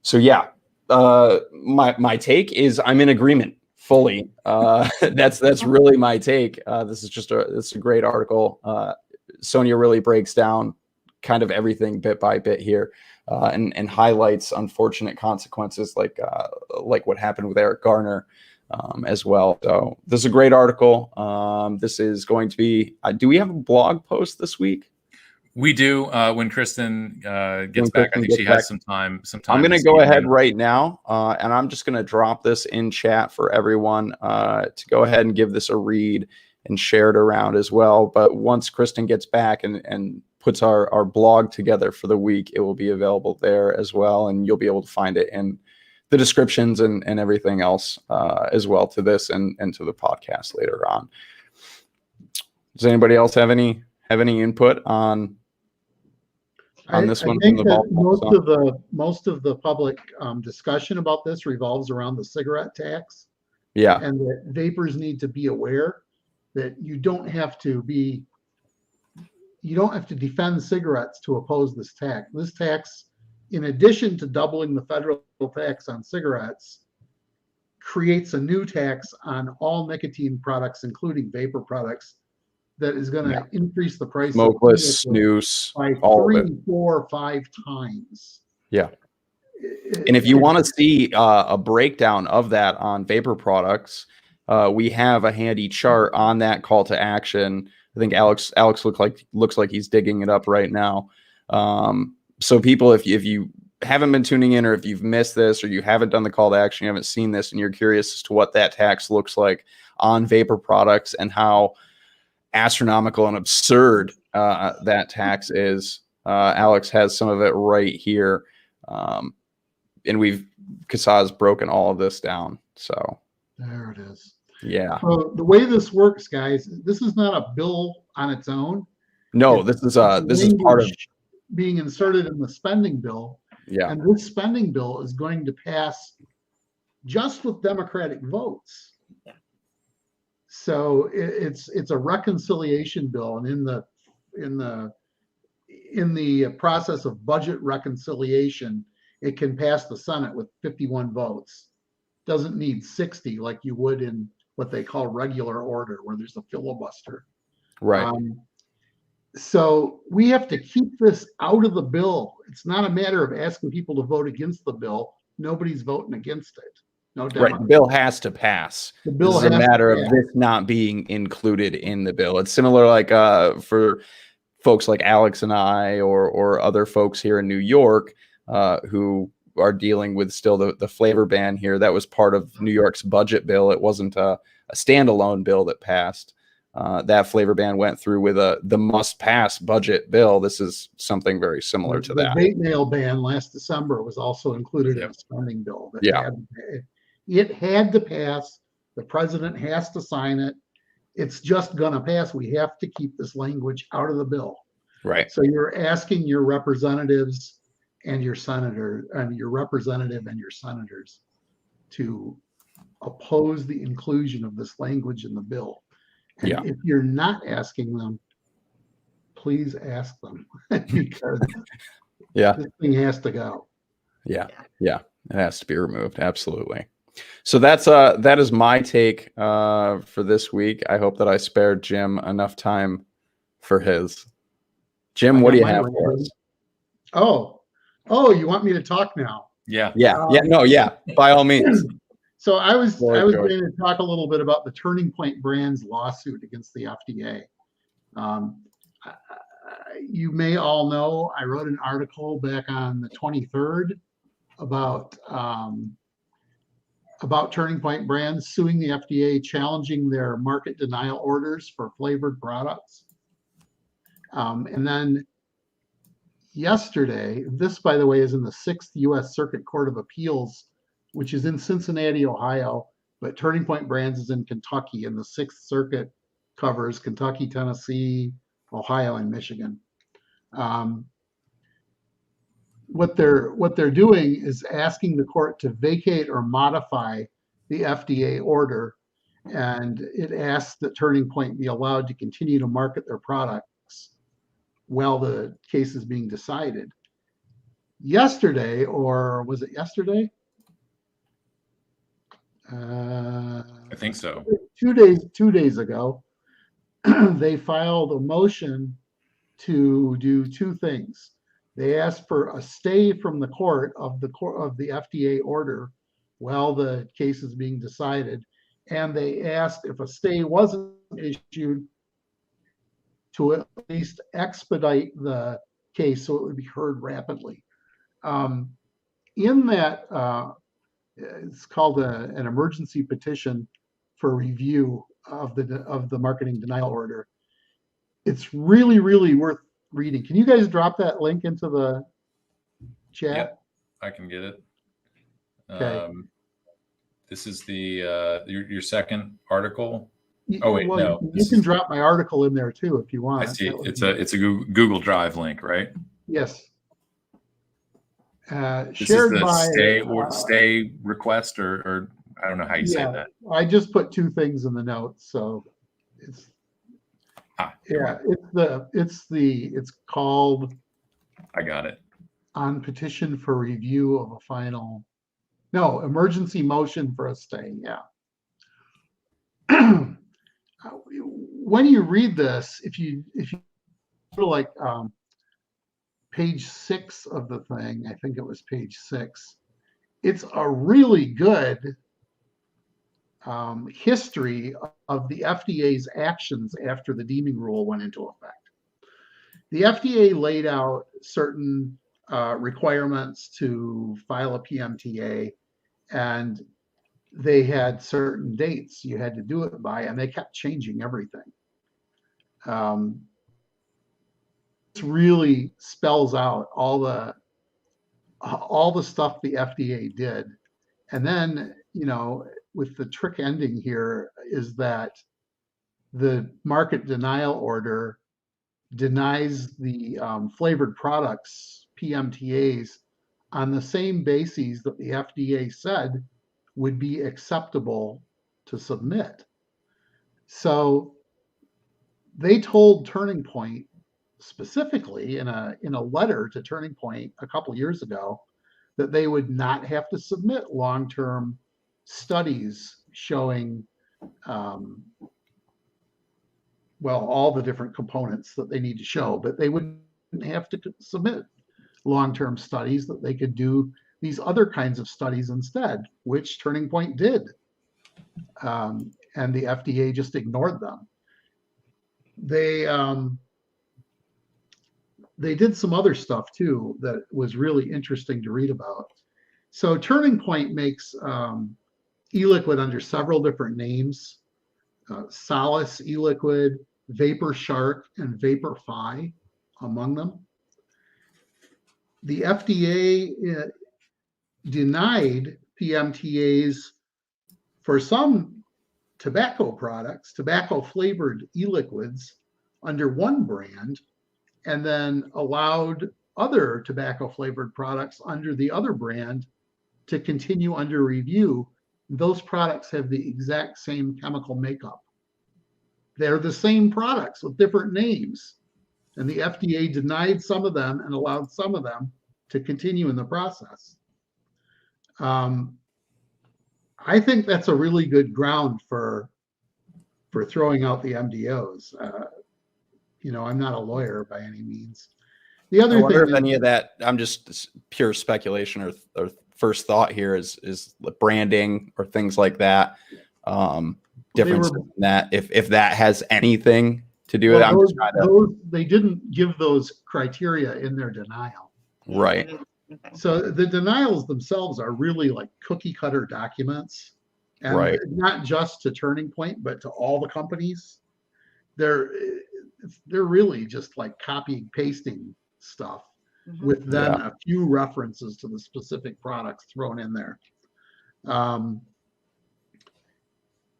So yeah, my take is I'm in agreement fully. That's really my take. This is a great article. Sonia really breaks down kind of everything bit by bit here, and highlights unfortunate consequences like what happened with Eric Garner as well. So this is a great article. This is going to be. Do we have a blog post this week? We do. When Kristen gets back, I think she has some time. I'm going to go ahead right now, and I'm just going to drop this in chat for everyone to go ahead and give this a read and share it around as well. But once Kristen gets back and puts our blog together for the week, it will be available there as well. And you'll be able to find it in the descriptions and everything else as well to this and to the podcast later on. Does anybody else have any input on this one? I think that most of the public discussion about this revolves around the cigarette tax. Yeah. And that vapors need to be aware that you don't have to defend cigarettes to oppose this tax. This tax, in addition to doubling the federal tax on cigarettes, creates a new tax on all nicotine products, including vapor products, that is going to increase the price smokeless, snus, by all 3, of it. 4, 5 times. Yeah. And if you want to see a breakdown of that on vapor products, we have a handy chart on that call to action. I think Alex looks like he's digging it up right now. So people, if you haven't been tuning in, or if you've missed this, or you haven't done the call to action, you haven't seen this, and you're curious as to what that tax looks like on vapor products and how astronomical and absurd that tax is, Alex has some of it right here. And CASAA's broken all of this down. So there it is. Yeah. So the way this works, guys, this is not a bill on its own. No, this is part of being inserted in the spending bill. Yeah. And this spending bill is going to pass just with Democratic votes. Yeah. So it's a reconciliation bill, and in the process of budget reconciliation, it can pass the Senate with 51 votes. Doesn't need 60 like you would in what they call regular order, where there's a filibuster. Right. So we have to keep this out of the bill. It's not a matter of asking people to vote against the bill. Nobody's voting against it. No doubt. Right. The bill has to pass. The bill is a matter of this not being included in the bill. It's similar like for folks like Alex and I, or other folks here in New York who are dealing with still the flavor ban here. That was part of New York's budget bill. It wasn't a standalone bill that passed. That flavor ban went through with the must-pass budget bill. This is something very similar to that. The vape mail ban last December was also included in the spending bill. It had to pass. The president has to sign it. It's just going to pass. We have to keep this language out of the bill. Right. So you're asking your representatives and your senator, and your representative and your senators to oppose the inclusion of this language in the bill. And if you're not asking them, please ask them, because this thing has to go. Yeah, it has to be removed. Absolutely. So that is my take for this week. I hope that I spared Jim enough time for his. Jim, what do you have for us? Oh, you want me to talk now? Yeah. By all means. So I was going to talk a little bit about the Turning Point Brands lawsuit against the FDA. You may all know I wrote an article back on the 23rd about Turning Point Brands suing the FDA, challenging their market denial orders for flavored products. And then yesterday, this, by the way, is in the 6th U.S. Circuit Court of Appeals, which is in Cincinnati, Ohio, but Turning Point Brands is in Kentucky, and the 6th Circuit covers Kentucky, Tennessee, Ohio, and Michigan. What they're doing is asking the court to vacate or modify the FDA order, and it asks that Turning Point be allowed to continue to market their products while the case is being decided. Yesterday, or was it yesterday? I think so. 2 days ago, they filed a motion to do two things. They asked for a stay from the court of the FDA order while the case is being decided, and they asked, if a stay wasn't issued, to at least expedite the case so it would be heard rapidly. In that, it's called an emergency petition for review of the marketing denial order. It's really, really worth reading. Can you guys drop that link into the chat? Yep, I can get it. Okay. This is the your second article. Oh wait, no. You can drop my article in there too if you want. I see. It's a Google Drive link, right? Yes. This shared is the by stay request, or I don't know how you say that. I just put two things in the notes, so it's it's called. I got it. On petition for review of a final, emergency motion for a stay. Yeah. When you read this, if you go to like page 6 of the thing, I think it was page 6, it's a really good history of the FDA's actions after the deeming rule went into effect. The FDA laid out certain requirements to file a PMTA, and they had certain dates you had to do it by, and they kept changing everything. This really spells out all the stuff the FDA did. And then, with the trick ending here is that the market denial order denies the flavored products PMTAs on the same bases that the FDA said would be acceptable to submit. So they told Turning Point specifically in a letter to Turning Point a couple years ago that they would not have to submit long-term studies showing all the different components that they need to show, but they wouldn't have to submit long-term studies, that they could do these other kinds of studies instead, which Turning Point did. And the FDA just ignored them. They did some other stuff too that was really interesting to read about. So Turning Point makes e-liquid under several different names: Solace e-liquid, Vapor Shark, and Vapor Fi among them. The FDA denied PMTAs for some tobacco products, tobacco flavored e-liquids under one brand, and then allowed other tobacco flavored products under the other brand to continue under review. Those products have the exact same chemical makeup. They're the same products with different names. And the FDA denied some of them and allowed some of them to continue in the process. I think that's a really good ground for throwing out the MDOs. I'm not a lawyer by any means. The other I wonder thing if any of that, I'm just pure speculation or first thought here is branding or things like that. Differences in that, if that has anything to do with it. They didn't give those criteria in their denial. Right. So the denials themselves are really like cookie cutter documents, and right. Not just to Turning Point, but to all the companies. They're really just like copying, pasting stuff with then a few references to the specific products thrown in there.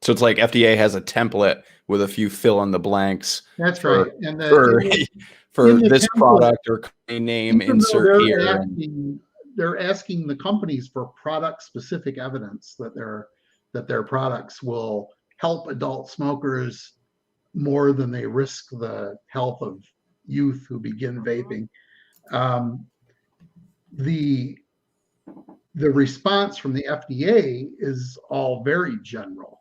So it's like FDA has a template with a few fill in the blanks. That's right. And for this template, product or company name, insert here. They're asking the companies for product specific evidence that their products will help adult smokers more than they risk the health of youth who begin vaping. The response from the FDA is all very general.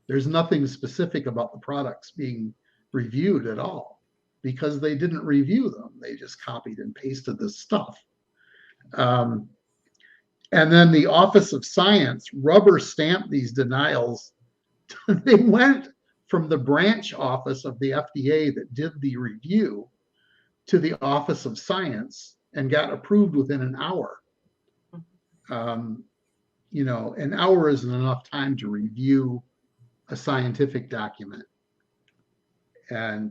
There's nothing specific about the products being reviewed at all because they didn't review them. They just copied and pasted this stuff. And then the Office of Science rubber stamped these denials. They went from the branch office of the FDA that did the review to the Office of Science and got approved within an hour. An hour isn't enough time to review a scientific document. And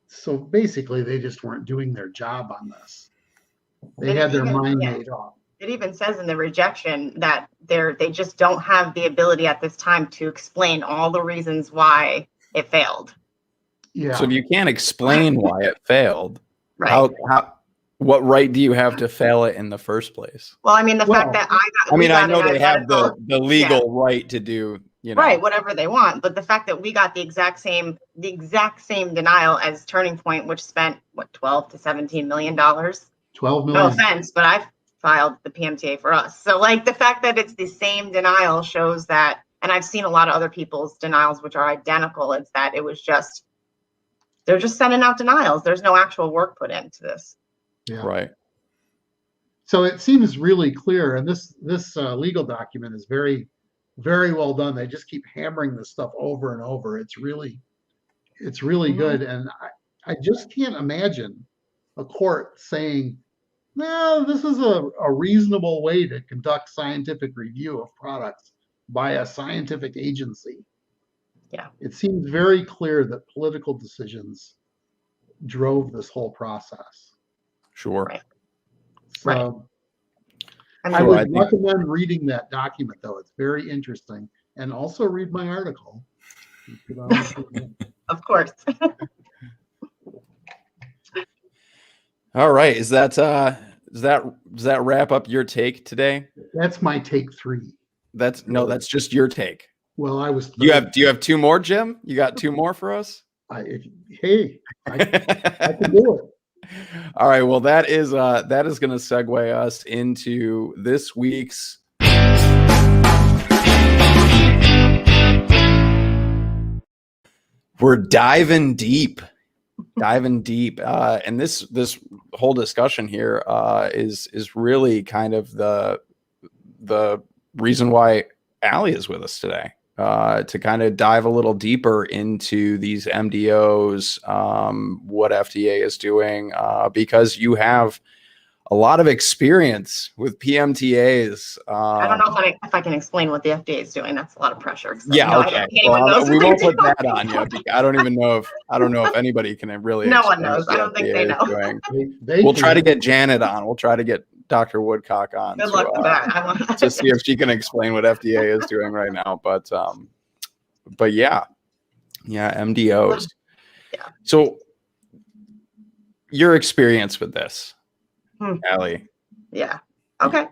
so basically they just weren't doing their job on this. They had their mind made up. It even says in the rejection that they just don't have the ability at this time to explain all the reasons why it failed. Yeah. So if you can't explain why it failed, right? What right do you have to fail it in the first place? Well, I mean, the fact that I know they have the legal right to do, right, whatever they want, but the fact that we got the exact same denial as Turning Point, which spent what, $12 to $17 million. 12 million. No offense, but I've filed the PMTA for us. So like the fact that it's the same denial shows that, and I've seen a lot of other people's denials which are identical. It's that it was just, they're just sending out denials. There's no actual work put into this. Yeah. Right. So it seems really clear, and this legal document is very, very well done. They just keep hammering this stuff over and over. It's really good, and I just can't imagine a court saying No, this is a reasonable way to conduct scientific review of products by a scientific agency. Yeah. It seems very clear that political decisions drove this whole process. Sure. Right. So I I mean, would recommend reading that document, though. It's very interesting. And also read my article. of course. All right. Does that wrap up your take today? That's my take 3. That's just your take. Well, I was. Do you have 2 more, Jim? You got 2 more for us? Hey, I can do it. All right. Well, that is going to segue us into this week's we're diving deep. And this whole discussion here is really kind of the reason why Allie is with us today, to kind of dive a little deeper into these MDOs, what FDA is doing, because you have a lot of experience with PMTAs. I don't know if I can explain what the FDA is doing. That's a lot of pressure. Yeah, okay. Well, we won't put that on you. I don't know if anybody can really. No one knows. I don't think they know. We'll try to get Janet on. We'll try to get Dr. Woodcock on. Good luck with that. To see if she can explain what FDA is doing right now. But yeah, MDOs. Yeah. So your experience with this, Allie. Yeah. Okay.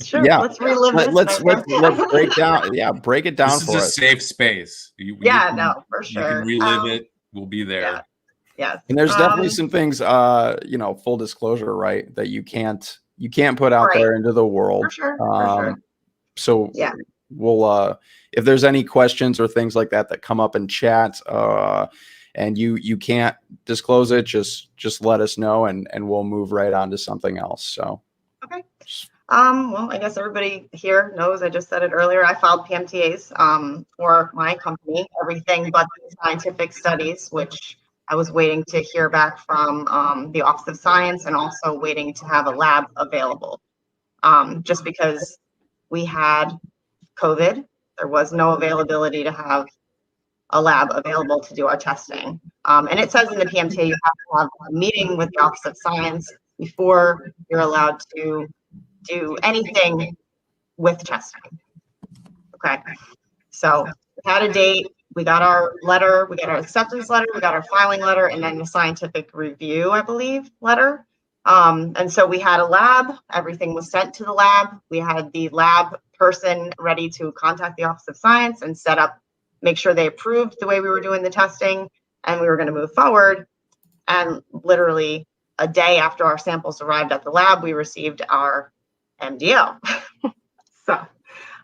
Sure. Yeah. Let's relive this. Let's break down. Yeah, break it down for us. This is a safe space. No, for sure. You can relive it. We'll be there. Yeah. Yes. And there's definitely some things, full disclosure, right, that you can't put out there into the world. For sure. So yeah, we'll if there's any questions or things like that come up in chat, and you can't disclose it, just let us know, and we'll move right on to something else. So okay. Well, I guess everybody here knows, I just said it earlier, I filed PMTAs for my company, everything but the scientific studies, which I was waiting to hear back from the Office of Science, and also waiting to have a lab available. Just because we had COVID, there was no availability to have a lab available to do our testing. And it says in the PMTA you have to have a meeting with the Office of Science before you're allowed to do anything with testing. Okay, so we had a date, we got our letter, we got our acceptance letter, we got our filing letter, and then the scientific review, I believe, letter. And so we had a lab, everything was sent to the lab. We had the lab person ready to contact the Office of Science and set up, make sure they approved the way we were doing the testing, and we were going to move forward. And literally a day after our samples arrived at the lab, we received our MDO. So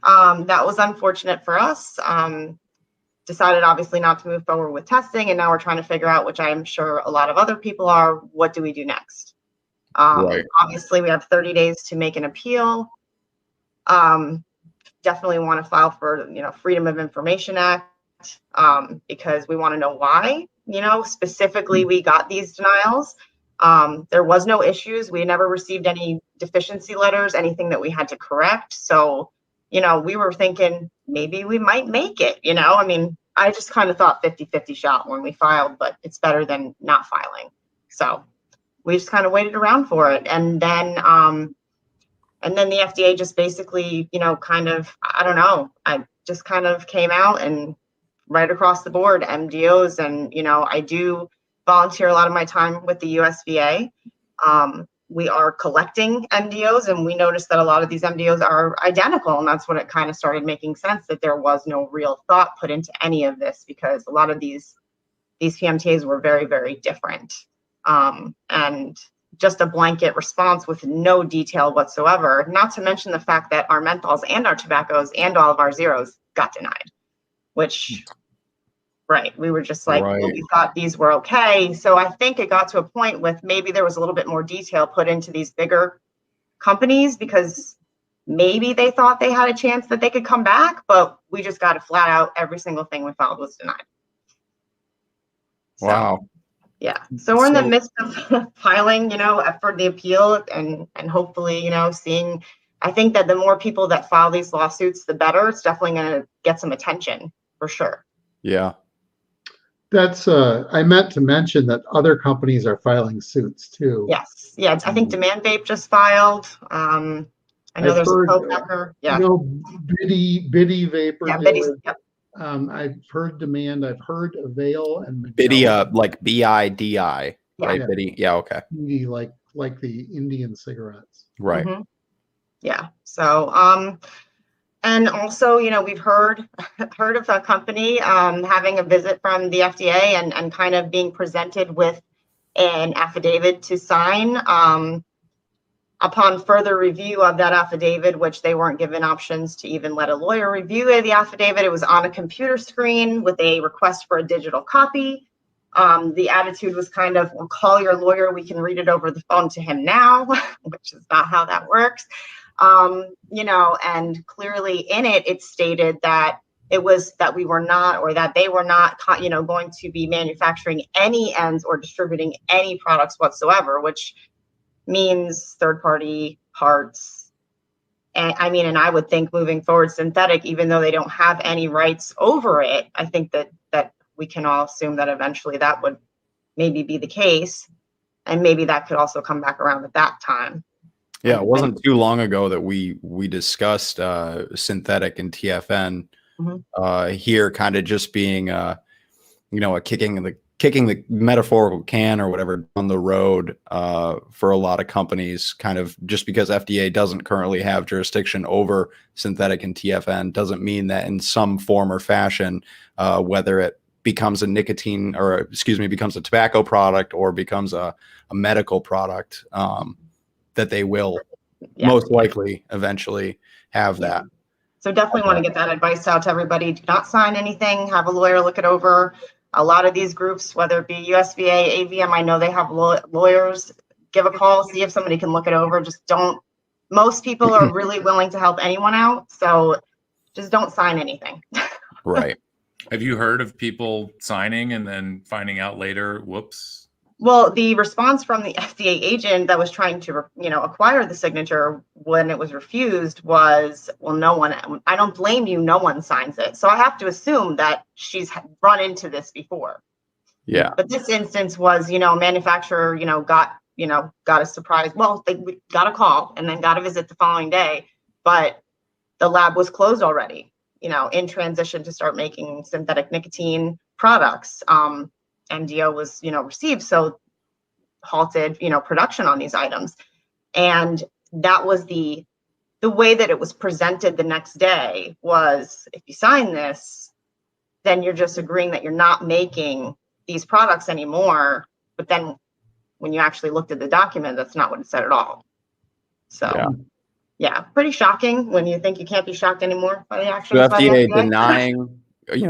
that was unfortunate for us. Decided obviously not to move forward with testing, and now we're trying to figure out, which I'm sure a lot of other people are, what do we do next? Right. Obviously we have 30 days to make an appeal. Definitely want to file for, Freedom of Information Act, because we want to know why, specifically we got these denials. There was no issues. We never received any deficiency letters, anything that we had to correct. So, we were thinking maybe we might make it, I just kind of thought 50-50 shot when we filed, but it's better than not filing. So we just kind of waited around for it. And then the FDA just basically, I just kind of came out, and right across the board, MDOs. And, I do volunteer a lot of my time with the USVA. We are collecting MDOs, and we noticed that a lot of these MDOs are identical. And that's when it kind of started making sense that there was no real thought put into any of this, because a lot of these PMTAs were very, very different. And just a blanket response with no detail whatsoever, not to mention the fact that our menthols and our tobaccos and all of our zeros got denied, which, right, we were just like, right. Well, we thought these were okay. So I think it got to a point with maybe there was a little bit more detail put into these bigger companies, because maybe they thought they had a chance that they could come back, but we just got a flat out, every single thing we filed was denied. Wow. Yeah. So we're in the So- midst of filing, for the appeal and hopefully, seeing, I think that the more people that file these lawsuits, the better. It's definitely going to get some attention for sure. Yeah. That's I meant to mention that other companies are filing suits too. Yes. Yeah. I think Demand Vape just filed. I know I've there's heard, a co-packer. Yeah. Biddy Vapor Yeah. did. Yep. I've heard Demand. I've heard Avail and Biddy, McDonald. like BIDI, right? Yeah. Biddy. Yeah. Okay. Biddy, like the Indian cigarettes. Right. Mhm. Yeah. So, and also, we've heard of a company having a visit from the FDA and kind of being presented with an affidavit to sign. Upon further review of that affidavit, which they weren't given options to even let a lawyer review the affidavit, it was on a computer screen with a request for a digital copy. The attitude was kind of, well, call your lawyer, we can read it over the phone to him now, which is not how that works. And clearly in it, it stated that it was that we were not, or that they were not, going to be manufacturing any ends or distributing any products whatsoever, which means third-party parts. And I would think moving forward, synthetic, even though they don't have any rights over it, I think that we can all assume that eventually that would maybe be the case. And maybe that could also come back around at that time. Yeah, it wasn't too long ago that we discussed synthetic and TFN here, kind of just being a kicking the metaphorical can or whatever on the road for a lot of companies, kind of just because FDA doesn't currently have jurisdiction over synthetic and TFN doesn't mean that in some form or fashion, whether it becomes a nicotine or becomes a tobacco product or becomes a medical product, that they will most likely eventually have that. So definitely want to get that advice out to everybody. Do not sign anything. Have a lawyer look it over. A lot of these groups, whether it be USVA, AVM, I know they have lawyers. Give a call, see if somebody can look it over. Just don't. Most people are really willing to help anyone out. So just don't sign anything. Right. Have you heard of people signing and then finding out later, whoops? Well, the response from the FDA agent that was trying to, acquire the signature when it was refused was, well, no one, I don't blame you. No one signs it. So I have to assume that she's run into this before. Yeah. But this instance was, manufacturer, got a surprise. Well, they got a call and then got a visit the following day, but the lab was closed already, in transition to start making synthetic nicotine products. MDO was, received, so halted, production on these items. And that was the way that it was presented the next day was, if you sign this, then you're just agreeing that you're not making these products anymore. But then when you actually looked at the document, that's not what it said at all. So yeah, pretty shocking when you think you can't be shocked anymore by the actions So by the FDA FDA. denying,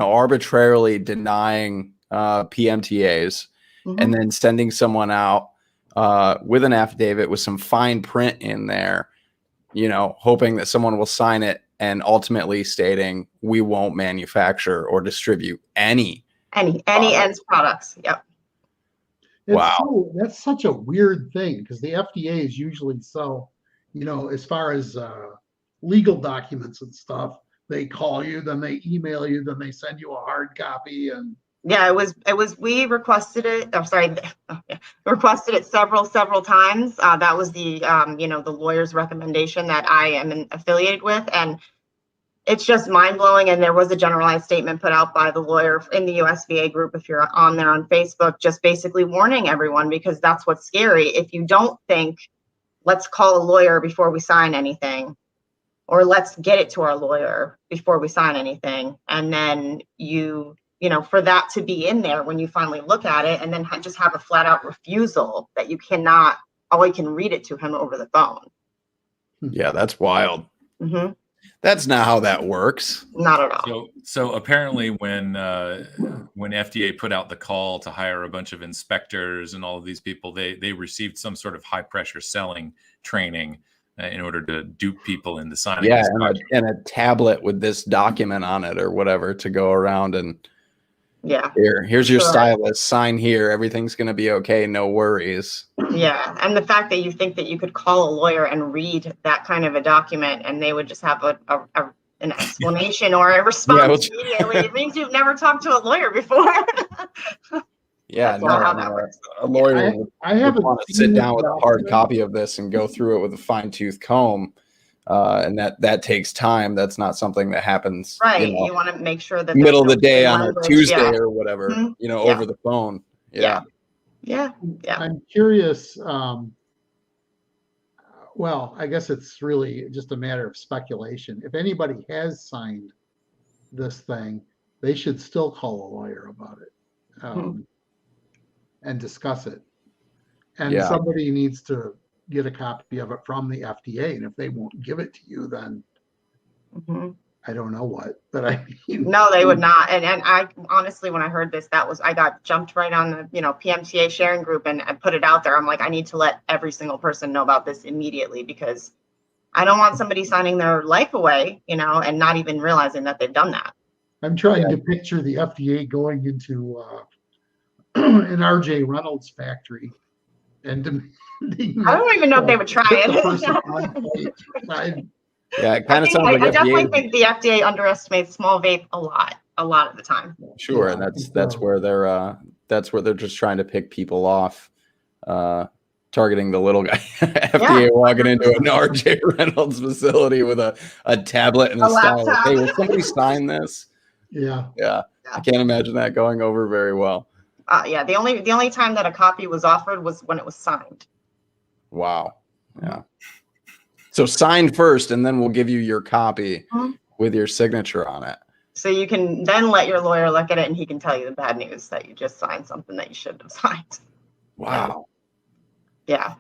arbitrarily denying PMTAs and then sending someone out with an affidavit with some fine print in there, hoping that someone will sign it and ultimately stating we won't manufacture or distribute any ends products. Yep. Wow. That's such a weird thing because the FDA is usually so, as far as legal documents and stuff, they call you, then they email you, then they send you a hard copy. And yeah, we requested it. I'm sorry, requested it several times. That was the, the lawyer's recommendation that I am affiliated with. And it's just mind blowing. And there was a generalized statement put out by the lawyer in the USVA group, if you're on there on Facebook, just basically warning everyone, because that's what's scary. If you don't think, let's call a lawyer before we sign anything, or let's get it to our lawyer before we sign anything. And then for that to be in there when you finally look at it, and then just have a flat out refusal that you cannot, all you can read it to him over the phone. Yeah, that's wild. Mm-hmm. That's not how that works. Not at all. So apparently when FDA put out the call to hire a bunch of inspectors and all of these people, they received some sort of high pressure selling training in order to dupe people into signing. Yeah, and a tablet with this document on it or whatever to go around and Yeah. Here's your Sure. stylist. Sign here. Everything's going to be okay. No worries. Yeah. And the fact that you think that you could call a lawyer and read that kind of a document and they would just have an explanation or a response immediately, it means you've never talked to a lawyer before. Yeah, That's not how that works. A lawyer I haven't want to sit down with a hard copy of this and go through it with a fine-tooth comb, and that takes time. That's not something that happens, right. You want to make sure that middle of the day on a Tuesday or whatever, Mm-hmm. Over the phone. Yeah. I'm curious. Well, I guess it's really just a matter of speculation. If anybody has signed this thing, they should still call a lawyer about it. And discuss it. And somebody needs to get a copy of it from the FDA. And if they won't give it to you, then I don't know what. But I mean, no, they would not. And I honestly, when I heard this, I got jumped right on the PMTA sharing group and I put it out there. I'm like, I need to let every single person know about this immediately because I don't want somebody signing their life away, and not even realizing that they've done that. I'm trying to picture the FDA going into an RJ Reynolds factory and I don't even know if they would try it. Yeah, it kind of sounds like I definitely think the FDA underestimates small vape a lot of the time. Sure, and that's where they're just trying to pick people off, targeting the little guy. FDA walking into an RJ Reynolds facility with a tablet and a stylus. Hey, will somebody sign this? Yeah. I can't imagine that going over very well. The only time that a copy was offered was when it was signed. Wow. Yeah. So sign first, and then we'll give you your copy with your signature on it. So you can then let your lawyer look at it, and he can tell you the bad news that you just signed something that you shouldn't have signed. Wow. Yeah.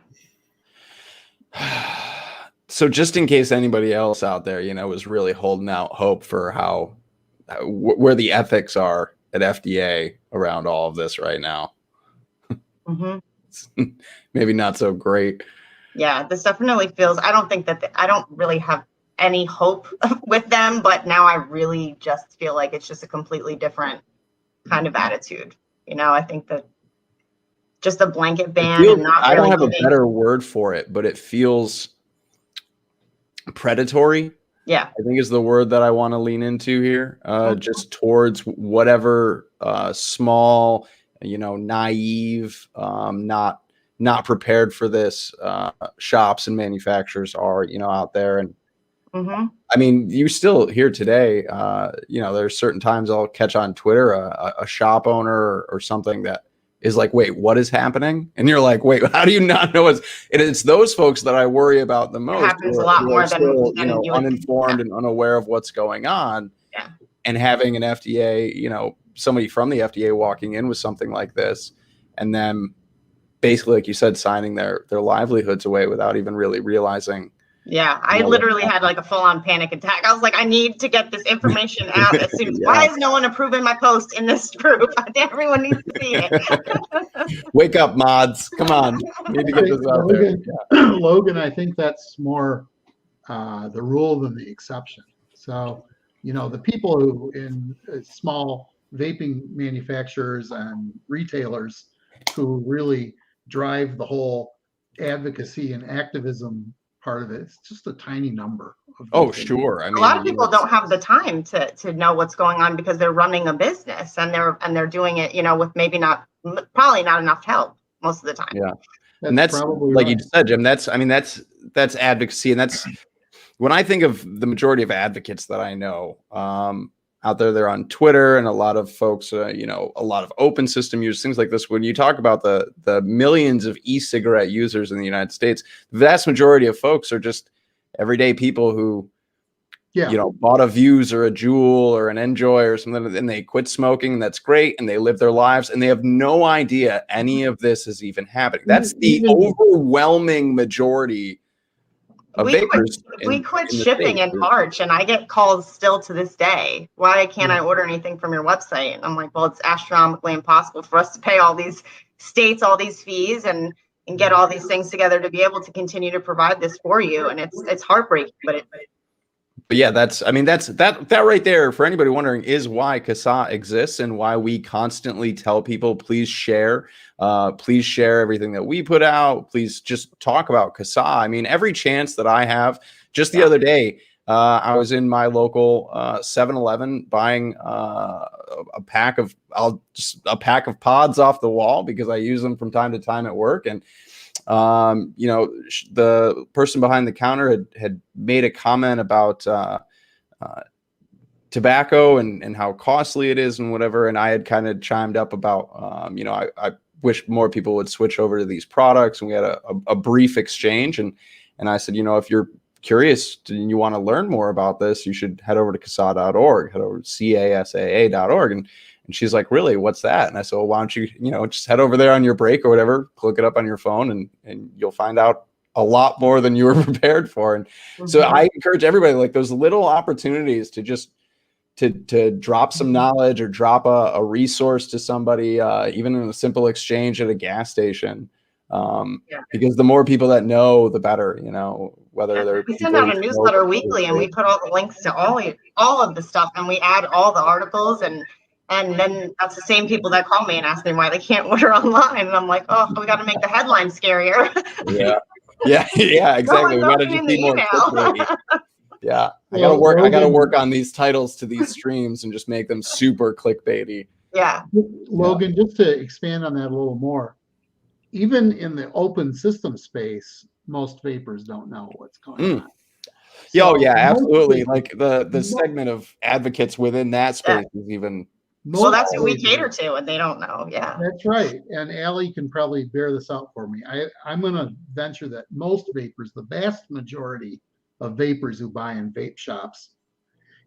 So just in case anybody else out there, is really holding out hope for where the ethics are at FDA around all of this right now. Maybe not so great. Yeah, this definitely feels, I don't think that I don't really have any hope with them, but now I really just feel like it's just a completely different kind of attitude. I think that just a blanket ban and not I don't have a better word for it, but it feels predatory. Yeah, I think is the word that I want to lean into here, just towards whatever small, naive, not prepared for this shops and manufacturers are, out there. And I mean, you still hear today, there's certain times I'll catch on Twitter a shop owner or something that is like, wait, what is happening? And you're like, wait, how do you not know? It's those folks that I worry about the most. It happens a lot more than uninformed and unaware of what's going on. Yeah. And having an FDA, somebody from the FDA walking in with something like this, and then basically, like you said, signing their livelihoods away without even really realizing. Yeah, I literally had like a full-on panic attack. I was like, I need to get this information out as soon as. Why is no one approving my post in this group? Everyone needs to see it. Wake up, mods! Come on, we need to get this out there. Logan, I think that's more the rule than the exception. So, the people who in small vaping manufacturers and retailers who really drive the whole advocacy and activism part of it, it's just a tiny number of sure. I mean, a lot of people don't have the time to know what's going on because they're running a business and they're doing it, with probably not enough help most of the time. Yeah. And that's like you said, Jim, that's advocacy. And that's when I think of the majority of advocates that I know out there, they're on Twitter, and a lot of folks, a lot of open system users, things like this. When you talk about the millions of e-cigarette users in the United States, the vast majority of folks are just everyday people who, bought a Vuse or a Juul or an Enjoy or something, and they quit smoking. And that's great. And they live their lives and they have no idea any of this is even happening. That's the overwhelming majority. We quit shipping in March, and I get calls still to this day. Why can't I order anything from your website? And I'm like, well, it's astronomically impossible for us to pay all these states, all these fees, and get all these things together to be able to continue to provide this for you. And it's heartbreaking, but But yeah, that right there, for anybody wondering, is why CASAA exists and why we constantly tell people, please share everything that we put out. Please just talk about CASAA. I mean, every chance that I have. Just the other day, I was in my local 7-Eleven buying a pack of pods off the wall because I use them from time to time at work. And the person behind the counter had made a comment about tobacco and how costly it is and whatever. And I had kind of chimed up about, I wish more people would switch over to these products. And we had a brief exchange. And I said, if you're curious and you want to learn more about this, you should head over to CASAA.org, head over to CASAA.org. And she's like, really, what's that? And I said, well, why don't you, just head over there on your break or whatever, look it up on your phone and you'll find out a lot more than you were prepared for. And so I encourage everybody, like those little opportunities to just to drop some knowledge or drop a resource to somebody, even in a simple exchange at a gas station. Because the more people that know, the better, whether they're. We send out a newsletter weekly and we put all the links to all of the stuff and we add all the articles and then that's the same people that call me and ask me why they can't order online. And I'm like, oh, we got to make the headline scarier. Yeah, exactly. We got to just be more clickbaity. Yeah, I gotta work on these titles to these streams and just make them super clickbaity. Yeah. Logan, just to expand on that a little more, even in the open system space, most vapors don't know what's going on. So yeah, absolutely. Like the segment of advocates within that space is even. Well, that's who we cater to, and they don't know. Yeah, that's right. And Allie can probably bear this out for me. I'm going to venture that most vapors, the vast majority of vapors who buy in vape shops,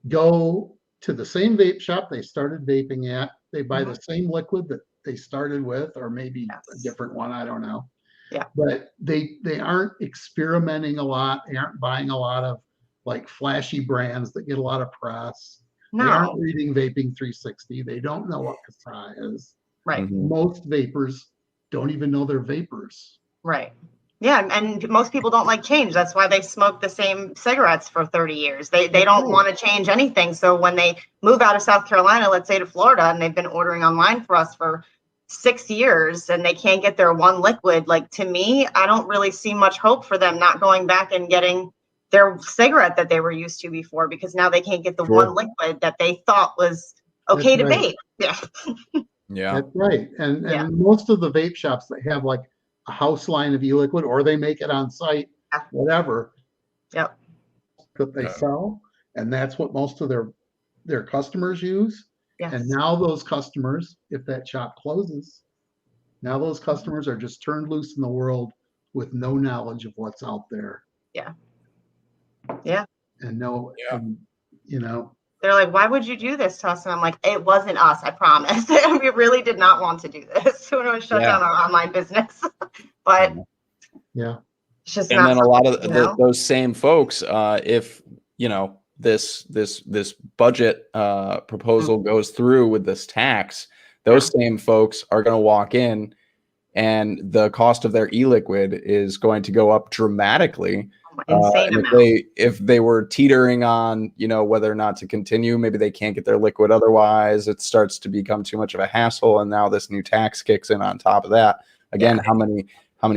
go to the same vape shop they started vaping at. They buy the same liquid that they started with, or maybe a different one. I don't know. Yeah. But they aren't experimenting a lot. They aren't buying a lot of like flashy brands that get a lot of press. No. They aren't reading Vaping 360. They don't know what CASAA is. Right. Most vapors don't even know they're vapors. Right. Yeah, and most people don't like change. That's why they smoke the same cigarettes for 30 years. They don't want to change anything. So when they move out of South Carolina, let's say to Florida, and they've been ordering online for us for 6 years and they can't get their one liquid, like to me, I don't really see much hope for them not going back and getting their cigarette that they were used to before, because now they can't get the one liquid that they thought was okay to vape. Yeah. That's right. And most of the vape shops that have like a house line of e-liquid, or they make it on site, whatever. Yep. That they sell, and that's what most of their customers use. Yes. And now those customers, if that shop closes, now those customers are just turned loose in the world with no knowledge of what's out there. Yeah. Yeah. And they're like, why would you do this to us? And I'm like, it wasn't us, I promise. We really did not want to do this. We want to shut down our online business. But it's just and then a lot of those same folks, if this budget proposal goes through with this tax, those same folks are going to walk in and the cost of their e-liquid is going to go up dramatically. Insane amount. If they were teetering on, whether or not to continue, maybe they can't get their liquid otherwise, it starts to become too much of a hassle. And now this new tax kicks in on top of that. Again, how many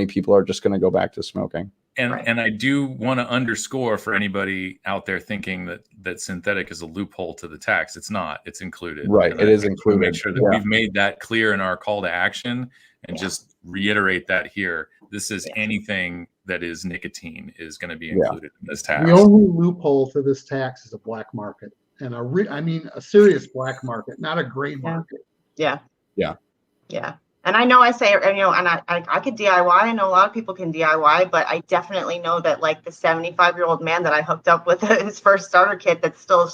people are just going to go back to smoking? And I do want to underscore for anybody out there thinking that synthetic is a loophole to the tax. It's not. It's included. Right. It is included. Make sure that we've made that clear in our call to action and just reiterate that here. This is anything that is nicotine is going to be included in this tax. The only loophole to this tax is a black market, and a serious black market, not a gray market. Yeah. And I know I say, and I could DIY. I know a lot of people can DIY, but I definitely know that like the 75-year-old man that I hooked up with his first starter kit that's still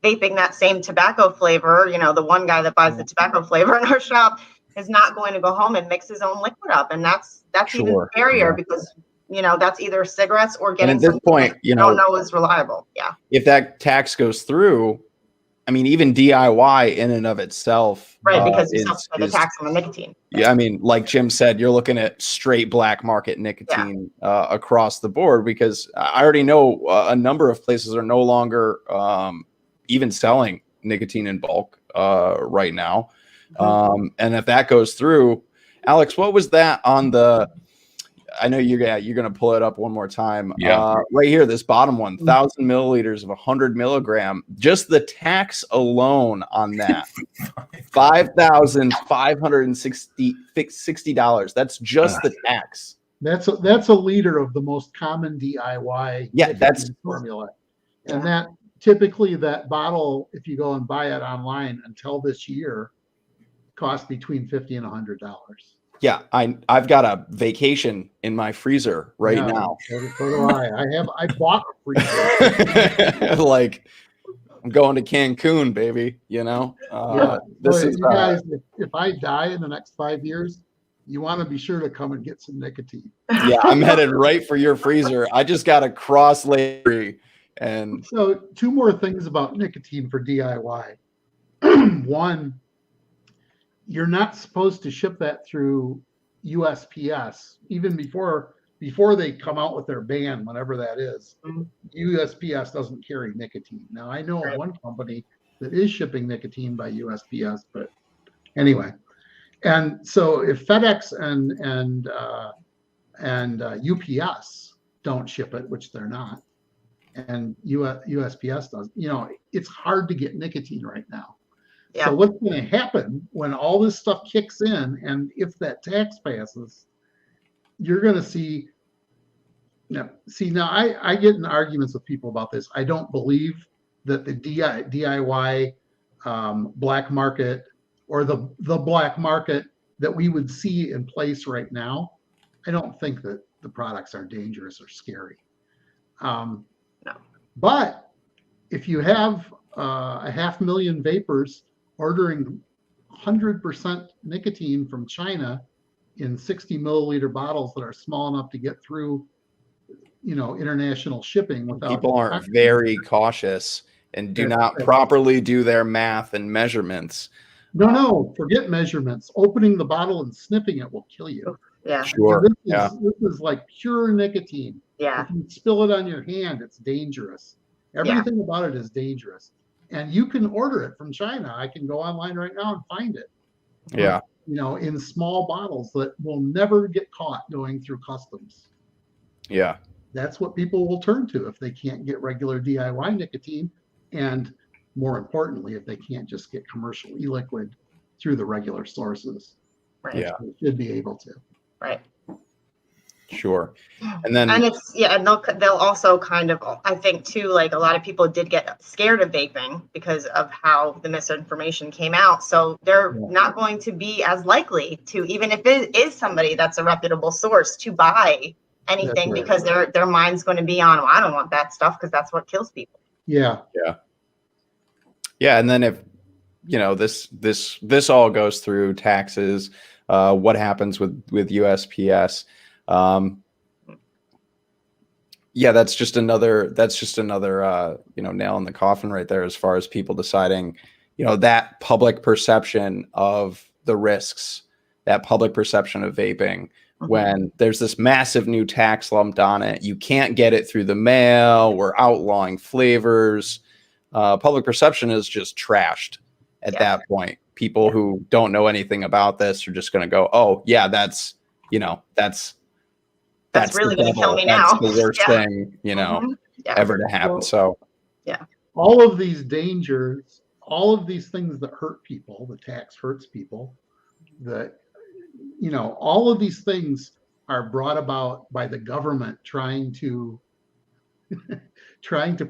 vaping that same tobacco flavor, the one guy that buys the tobacco flavor in our shop is not going to go home and mix his own liquid up. And that's even scarier because, that's either cigarettes or getting at this point, don't know is reliable. Yeah. If that tax goes through, I mean, even DIY in and of itself, Right, because you still pay the tax on the nicotine. Yeah, I mean, like Jim said, you're looking at straight black market nicotine across the board, because I already know a number of places are no longer even selling nicotine in bulk right now. And if that goes through, Alex, what was that on the? I know you're going to pull it up one more time. Yeah. Right here, this bottom one, 1,000 milliliters of 100 milligram. Just the tax alone on that, $5,560. That's just the tax. That's a liter of the most common DIY that's formula. And that typically that bottle, if you go and buy it online until this year, costs between $50 and $100. Yeah, I've got a vacation in my freezer right now. So do I. I bought a freezer. Like, I'm going to Cancun, baby. You know. This is you guys. If I die in the next 5 years, you want to be sure to come and get some nicotine. Yeah, I'm headed right for your freezer. I just got a cross layer. And so 2 more things about nicotine for DIY. One, you're not supposed to ship that through USPS, even before they come out with their ban, whenever that is. USPS doesn't carry nicotine. Now, I know of one company that is shipping nicotine by USPS, but anyway. And so if FedEx and UPS don't ship it, which they're not, and USPS does, it's hard to get nicotine right now. Yeah. So what's going to happen when all this stuff kicks in, and if that tax passes, you're going to see. Now I get in arguments with people about this. I don't believe that the DIY black market, or the black market that we would see in place right now, I don't think that the products are dangerous or scary. No. But if you have 500,000 vapors ordering 100% nicotine from China in 60 milliliter bottles that are small enough to get through, international shipping without. People aren't very cautious and do not properly do their math and measurements. No, forget measurements. Opening the bottle and sniffing it will kill you. Yeah, sure. This is like pure nicotine. Yeah. If you spill it on your hand, it's dangerous. Everything about it is dangerous. And you can order it from China. I can go online right now and find it. Yeah. In small bottles that will never get caught going through customs. Yeah. That's what people will turn to if they can't get regular DIY nicotine. And more importantly, if they can't just get commercial e-liquid through the regular sources. Right. Yeah. They should be able to. Right. Sure. And then, and they'll also kind of, I think too, like a lot of people did get scared of vaping because of how the misinformation came out. So they're not going to be as likely to, even if it is somebody that's a reputable source, to buy anything, because their mind's going to be on, well, I don't want that stuff because that's what kills people. Yeah. Yeah. Yeah. And then if, this all goes through taxes, what happens with USPS? That's just another nail in the coffin right there, as far as people deciding, that public perception of the risks, that public perception of vaping, when there's this massive new tax lumped on it, you can't get it through the mail, we're outlawing flavors, public perception is just trashed at that point. People who don't know anything about this are just going to go, oh yeah, that's really going to kill me now. That's the worst thing, ever to happen. So, all of these dangers, all of these things that hurt people, the tax hurts people, all of these things are brought about by the government trying to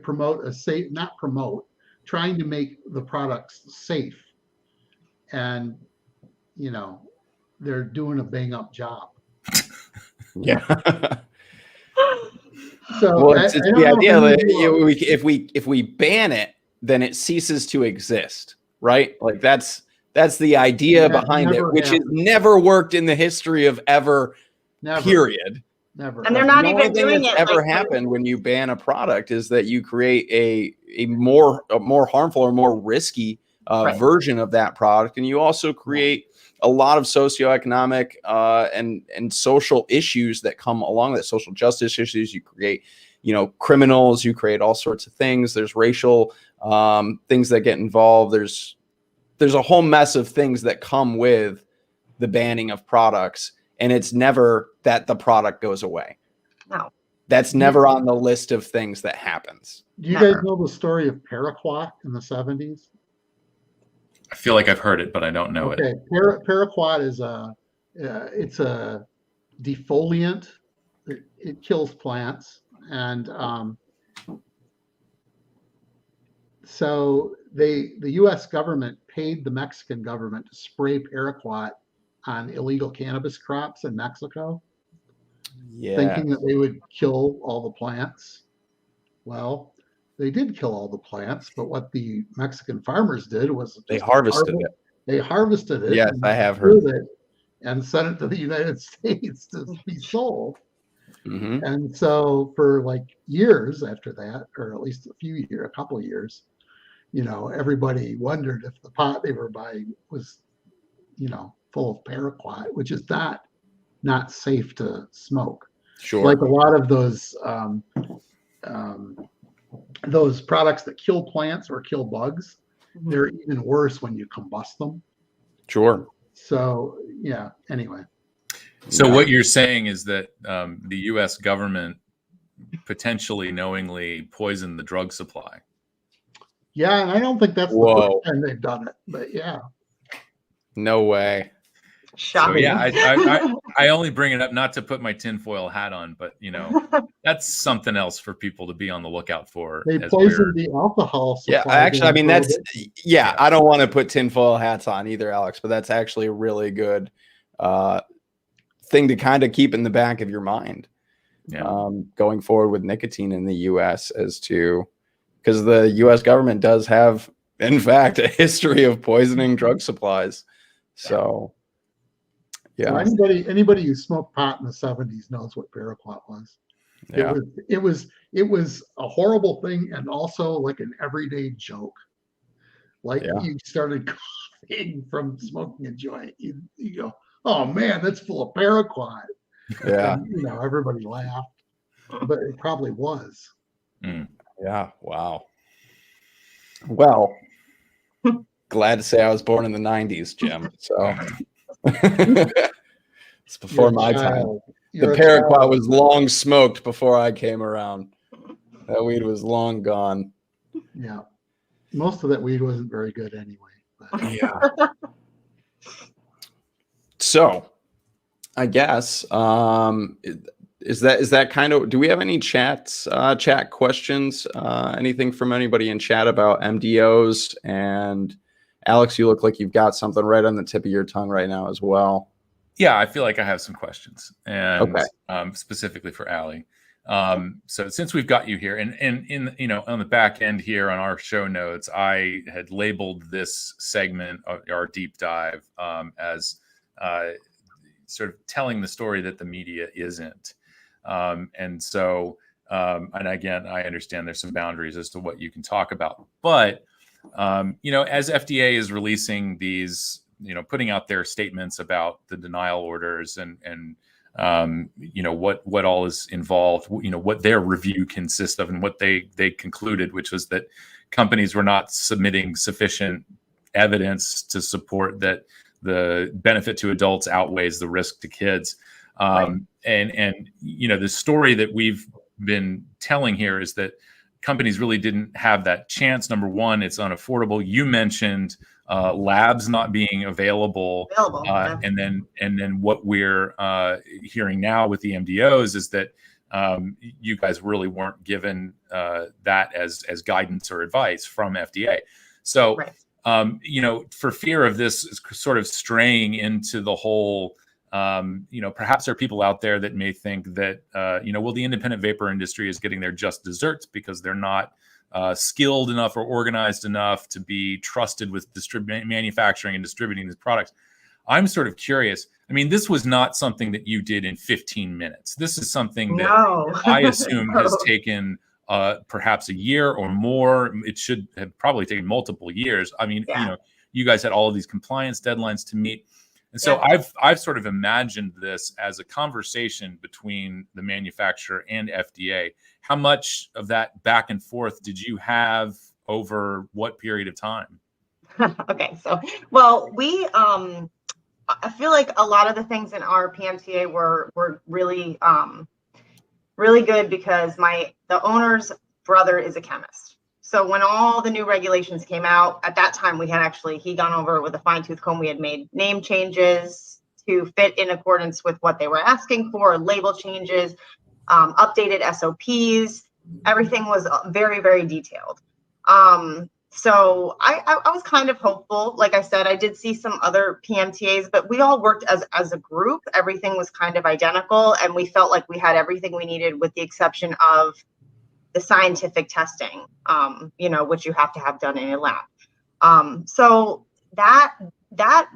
promote trying to make the products safe. And, they're doing a bang up job. Yeah. So it's the idea that if we ban it, then it ceases to exist, right? Like that's the idea behind it, which has never worked in the history of ever. Period. Never. And they're not The even only thing doing that's it ever like happened when you ban a product is that you create a more harmful or more risky Right. version of that product, and you also create a lot of socioeconomic and social issues that come along with that. Social justice issues. You create, criminals. You create all sorts of things. There's racial things that get involved. There's a whole mess of things that come with the banning of products. And it's never that the product goes away. No. That's never on the list of things that happens. Do you Never. guys know the story of paraquat in the 70s? I feel like I've heard it, but I don't know it. Okay, paraquat is it's a defoliant. It kills plants, and so the U.S. government paid the Mexican government to spray paraquat on illegal cannabis crops in Mexico, thinking that they would kill all the plants. Well, they did kill all the plants, but what the Mexican farmers did was They harvested it. They harvested it. Yes, and I have heard it and sent it to the United States to be sold. Mm-hmm. And so for like years after that, or at least a couple of years, everybody wondered if the pot they were buying was, full of paraquat, which is not safe to smoke. Sure. Like a lot of those products that kill plants or kill bugs, they're even worse when you combust them. Sure. So yeah. Anyway. So what you're saying is that the U.S. government potentially knowingly poisoned the drug supply. Yeah, and I don't think that's the first time they've done it, but yeah. No way. Shocking. So yeah, I only bring it up not to put my tinfoil hat on, but that's something else for people to be on the lookout for. They poisoned the alcohol supply. Yeah, actually, I mean I don't want to put tinfoil hats on either, Alex, but that's actually a really good thing to kind of keep in the back of your mind. Yeah. Going forward with nicotine in the U.S. because the U.S. government does have, in fact, a history of poisoning drug supplies. So, yeah. So anybody who smoked pot in the 70s knows what paraquat was. Yeah. It was a horrible thing and also like an everyday joke. Like you started coughing from smoking a joint. You go, oh man, that's full of paraquat. Yeah. And, everybody laughed, but it probably was. Mm. Yeah. Wow. Well, glad to say I was born in the 90s, Jim. So it's before my time. The paraquat was long smoked before I came around. That weed was long gone. Yeah. Most of that weed wasn't very good anyway. But. Yeah. So I guess is that kind of, do we have any chat questions? Anything from anybody in chat about MDOs? And Alex, you look like you've got something right on the tip of your tongue right now as well. Yeah, I feel like I have some questions, and specifically for Allie. So since we've got you here, and in on the back end here on our show notes, I had labeled this segment of our deep dive as sort of telling the story that the media isn't. And so, and again, I understand there's some boundaries as to what you can talk about, but as FDA is releasing these, putting out their statements about the denial orders and what all is involved, what their review consists of and what they concluded, which was that companies were not submitting sufficient evidence to support that the benefit to adults outweighs the risk to kids. Right. And the story that we've been telling here is that companies really didn't have that chance. Number one, it's unaffordable. You mentioned labs not being available. And then what we're hearing now with the MDOs is that you guys really weren't given that as guidance or advice from FDA. So, for fear of this sort of straying into the whole, perhaps there are people out there that may think that, the independent vapor industry is getting their just desserts because they're not skilled enough or organized enough to be trusted with manufacturing and distributing these products. I'm sort of curious. I mean, this was not something that you did in 15 minutes. This is something that I assume has taken perhaps a year or more. It should have probably taken multiple years. I mean, you guys had all of these compliance deadlines to meet. And so I've sort of imagined this as a conversation between the manufacturer and FDA. How much of that back and forth did you have over what period of time? Okay, so, well, I feel like a lot of the things in our PMTA were really, really good because the owner's brother is a chemist. So when all the new regulations came out, at that time he'd gone over it with a fine tooth comb. We had made name changes to fit in accordance with what they were asking for, label changes, updated SOPs. Everything was very, very detailed. So I was kind of hopeful. Like I said, I did see some other PMTAs, but we all worked as a group. Everything was kind of identical, and we felt like we had everything we needed with the exception of the scientific testing, which you have to have done in a lab. So that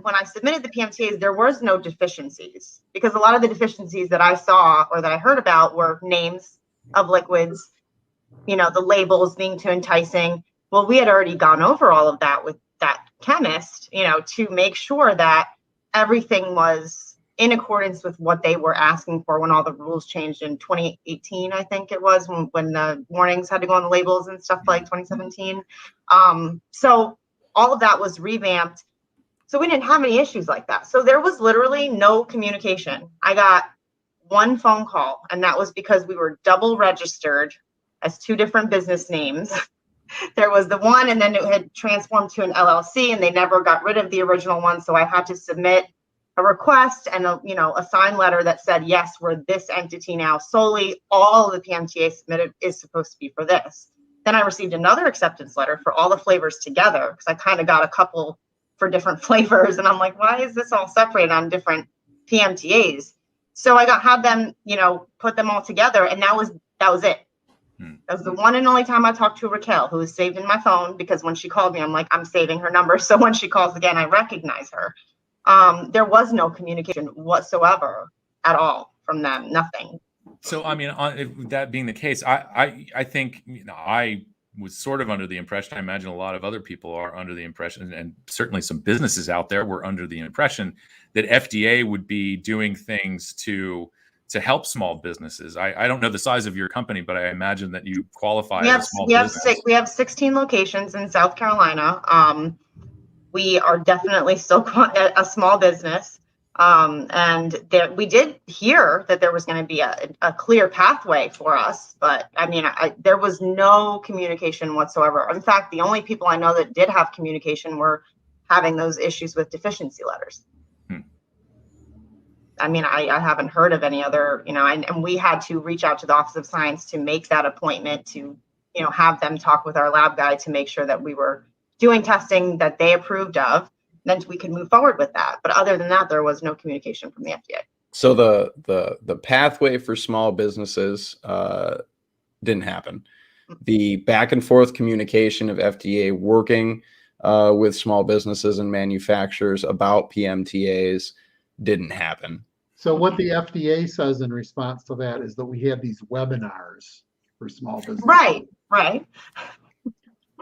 when I submitted the PMTAs, there was no deficiencies, because a lot of the deficiencies that I saw or that I heard about were names of liquids, the labels being too enticing. Well, we had already gone over all of that with that chemist, to make sure that everything was in accordance with what they were asking for when all the rules changed in 2018, I think it was, when the warnings had to go on the labels and stuff, like 2017. So all of that was revamped. So we didn't have any issues like that. So there was literally no communication. I got one phone call, and that was because we were double registered as two different business names. There was the one, and then it had transformed to an LLC, and they never got rid of the original one. So I had to submit a request and a signed letter that said, yes, we're this entity now solely. All the PMTA submitted is supposed to be for this. Then I received another acceptance letter for all the flavors together, because I kind of got a couple for different flavors, and I'm like, why is this all separated on different PMTAs? So I had them, put them all together, and that was it. That was the one and only time I talked to Raquel, who is saved in my phone, because when she called me, I'm like, I'm saving her number. So when she calls again, I recognize her. There was no communication whatsoever at all from them, nothing. So, I mean, that being the case, I think, I was sort of under the impression, I imagine a lot of other people are under the impression, and certainly some businesses out there were under the impression, that FDA would be doing things to help small businesses. I don't know the size of your company, but I imagine that you qualify as a small business. We have 16 locations in South Carolina. We are definitely still a small business. And we did hear that there was going to be a clear pathway for us, but I mean, there was no communication whatsoever. In fact, the only people I know that did have communication were having those issues with deficiency letters. I mean, I haven't heard of any other, and we had to reach out to the Office of Science to make that appointment to, have them talk with our lab guy to make sure that we were doing testing that they approved of, then we could move forward with that. But other than that, there was no communication from the FDA. So the pathway for small businesses didn't happen. The back and forth communication of FDA working with small businesses and manufacturers about PMTAs didn't happen. So what the FDA says in response to that is that we have these webinars for small business. Right.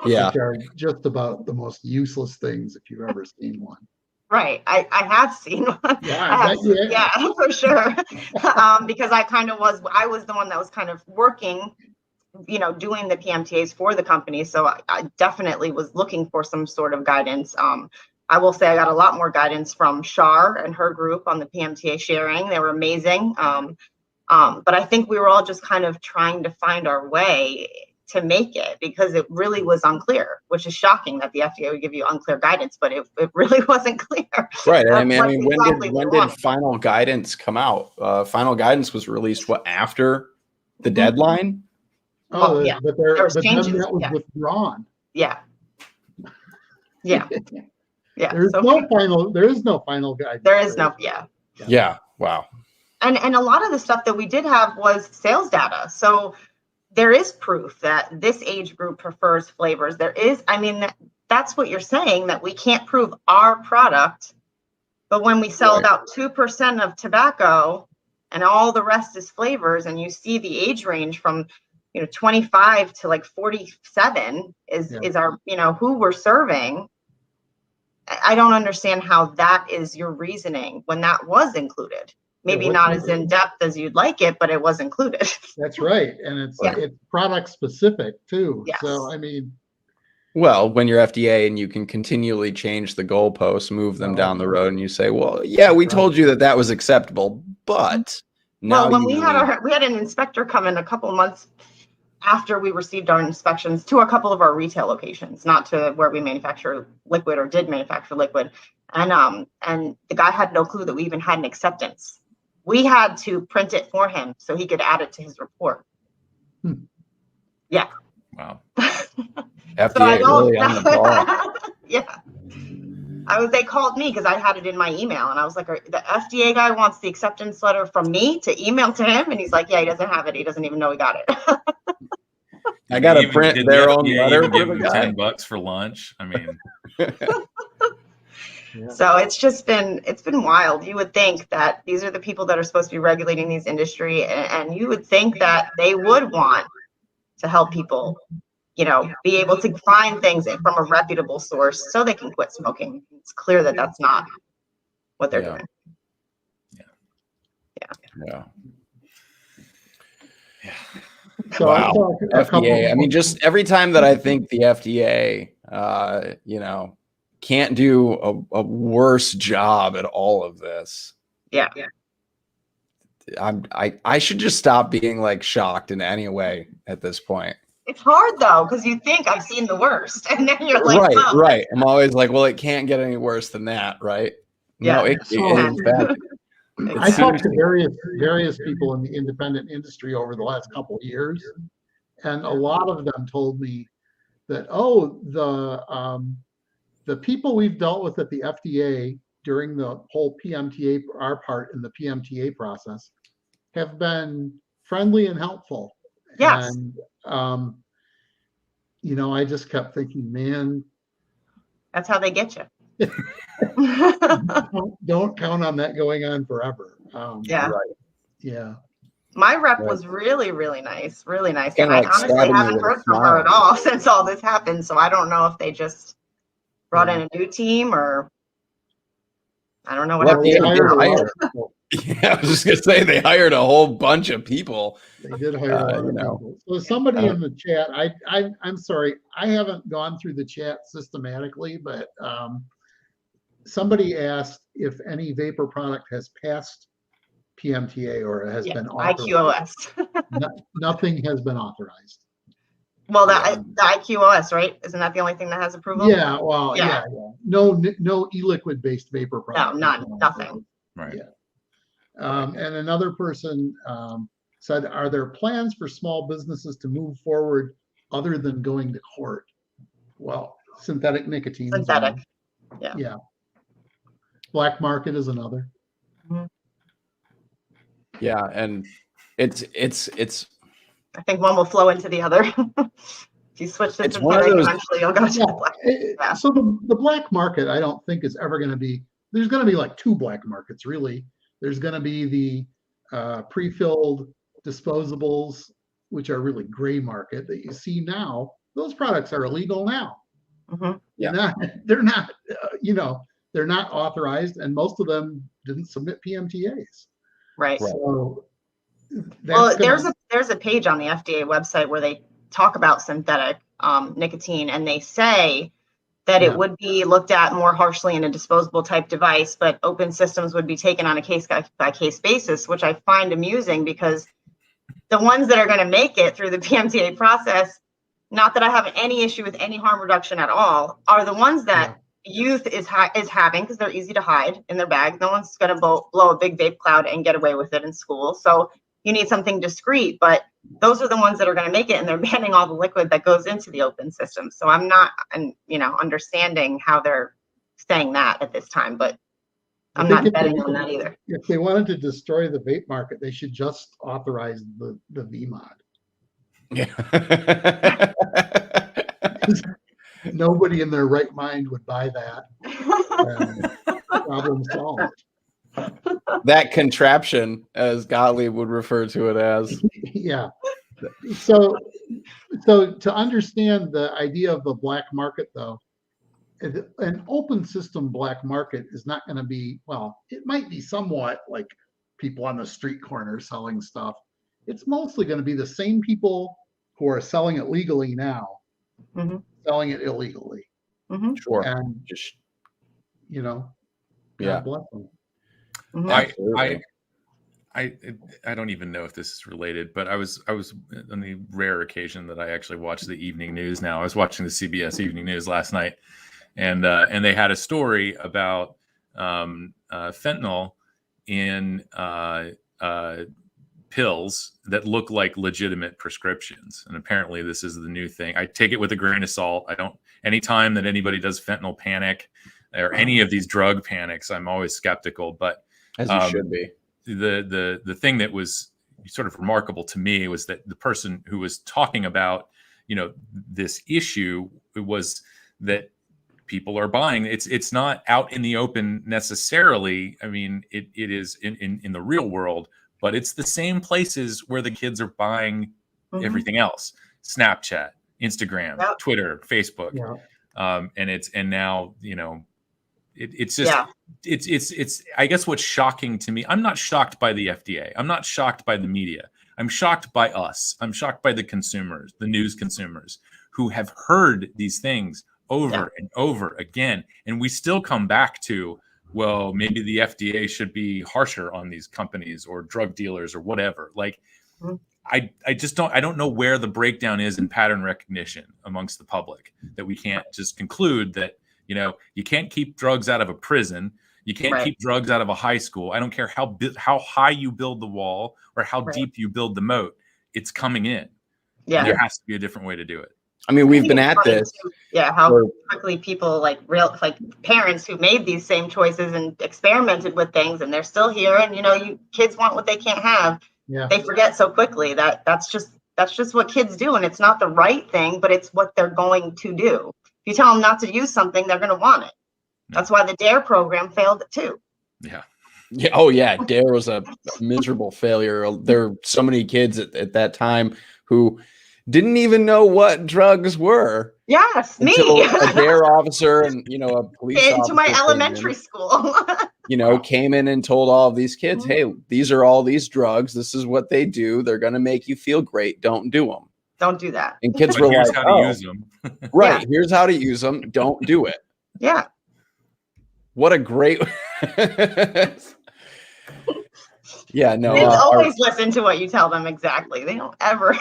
Yeah. Which are just about the most useless things if you've ever seen one. Right. I have seen one. Yeah, yeah, for sure. Because I was the one that was kind of working, doing the PMTAs for the company. So I definitely was looking for some sort of guidance. I will say I got a lot more guidance from Shar and her group on the PMTA sharing. They were amazing. But I think we were all just kind of trying to find our way to make it, because it really was unclear, which is shocking that the FDA would give you unclear guidance, but it really wasn't clear. Right. I mean, when did final guidance come out? Final guidance was released after the deadline? Oh, yeah. But there was changes. that was withdrawn. Yeah. There is no final guidance. There is no, Yeah. Wow. And a lot of the stuff that we did have was sales data. So there is proof that this age group prefers flavors. There is, that's what you're saying, that we can't prove our product But when we sell about 2% of tobacco and all the rest is flavors, and you see the age range from 25 to like 47 is our, who we're serving. I don't understand how that is your reasoning when that was included. Maybe not as in depth as you'd like it, but it was included. That's right. And it's product specific too. Yes. So, I mean. Well, when you're FDA and you can continually change the goalposts, move them down the road, and you say, well, yeah, we told you that was acceptable, but now when we had an inspector come in a couple of months after we received our inspections to a couple of our retail locations, not to where we manufacture liquid or did manufacture liquid. And the guy had no clue that we even had an acceptance. We had to print it for him so he could add it to his report. Yeah. Wow. FDA really on the ball. Yeah. They called me because I had it in my email, and I was like, the FDA guy wants the acceptance letter from me to email to him, and he's like, yeah, he doesn't have it. He doesn't even know he got it. I got to print their own letter. Give him $10 for lunch. I mean. So it's been wild. You would think that these are the people that are supposed to be regulating these industry, and you would think that they would want to help people, be able to find things from a reputable source so they can quit smoking. It's clear that that's not what they're doing. Yeah. So wow. FDA. I mean, just every time that I think the FDA, can't do a worse job at all of this. Yeah. I should just stop being like shocked in any way at this point. It's hard though, because you think I've seen the worst, and then you're like, right. I'm always like, well, it can't get any worse than that, right? Yeah. No, it is bad. I talked to various people in the independent industry over the last couple of years, and a lot of them told me that, the people we've dealt with at the FDA during the whole PMTA, our part in the PMTA process, have been friendly and helpful. Yes. And, I just kept thinking, man. That's how they get you. Don't count on that going on forever. Yeah. Right. Yeah. My rep was really, really nice. Really nice. And I honestly haven't heard from her at all since all this happened. So I don't know if they just brought in a new team, or I don't know what happened. Yeah, I was just gonna say they hired a whole bunch of people. They did hire a lot of people. So somebody in the chat, I'm sorry, I haven't gone through the chat systematically, but somebody asked if any vapor product has passed PMTA or has been authorized. IQOS. Nothing has been authorized. Well, the IQOS, right? Isn't that the only thing that has approval? Yeah. Well, yeah. No e-liquid based vapor product. No, nothing. Right. Yeah. And another person said, are there plans for small businesses to move forward other than going to court? Well, synthetic nicotine. Synthetic. Yeah. Black market is another. Mm-hmm. Yeah, and it's I think one will flow into the other. If you switch to synthetic, eventually you'll go to the black. So the black market, I don't think is ever going to be. There's going to be like two black markets, really. There's going to be the pre-filled disposables, which are really gray market that you see now. Those products are illegal now. Mm-hmm. Yeah, they're not. They're not authorized, and most of them didn't submit PMTAs. Right. So there's a page on the FDA website where they talk about synthetic nicotine, and they say that it would be looked at more harshly in a disposable type device, but open systems would be taken on a case by case basis, which I find amusing because the ones that are going to make it through the PMTA process, not that I have any issue with any harm reduction at all, are the ones that youth is having because they're easy to hide in their bag. No one's going to blow a big vape cloud and get away with it in school. So you need something discreet, but those are the ones that are going to make it, and they're banning all the liquid that goes into the open system. So I'm not, understanding how they're saying that at this time, but I'm not betting on that either. If they wanted to destroy the vape market, they should just authorize the VMOD. Yeah. Nobody in their right mind would buy that. Problem solved. That contraption, as Gottlieb would refer to it as. Yeah. So to understand the idea of the black market, though, an open system black market is not going to be, well, it might be somewhat like people on the street corner selling stuff. It's mostly going to be the same people who are selling it legally now, selling it illegally. Sure. And Just, you know, yeah. God bless them. I don't even know if this is related, but I was on the rare occasion that I actually watch the evening news now. I was watching the CBS evening news last night, and they had a story about fentanyl in pills that look like legitimate prescriptions. And apparently this is the new thing. I take it with a grain of salt. I don't, anytime that anybody does fentanyl panic or any of these drug panics, I'm always skeptical, but as you should be. The thing that was sort of remarkable to me was that the person who was talking about, this issue was that people are buying. It's not out in the open necessarily. I mean, it is in the real world, but it's the same places where the kids are buying everything else: Snapchat, Instagram, Twitter, Facebook, and now it's just it's I guess what's shocking to me. I'm not shocked by the FDA. I'm not shocked by the media. I'm shocked by us. I'm shocked by the consumers, the news consumers, who have heard these things over and over again, and we still come back to, well, maybe the FDA should be harsher on these companies or drug dealers or whatever. Like, I don't know where the breakdown is in pattern recognition amongst the public, that we can't just conclude that, you can't keep drugs out of a prison. You can't keep drugs out of a high school. I don't care how high you build the wall or how deep you build the moat. It's coming in. Yeah. And there has to be a different way to do it. I mean, we've been at this. How quickly people like parents who made these same choices and experimented with things, and they're still here. And kids want what they can't have. Yeah. They forget so quickly that that's just what kids do, and it's not the right thing, but it's what they're going to do. If you tell them not to use something, they're going to want it. That's why the DARE program failed too. Yeah. Yeah. Oh yeah, DARE was a miserable failure. There were so many kids at that time who didn't even know what drugs were. Yes, me. A DARE officer and a police officer into my elementary school. Came in and told all of these kids, hey, these are all these drugs. This is what they do. They're going to make you feel great. Don't do them. Don't do that. And kids were here's like, how to use them. Right. Yeah. Here's how to use them. Don't do it. Yeah. What a great. Yeah, no. Kids always listen to what you tell them. Exactly. They don't ever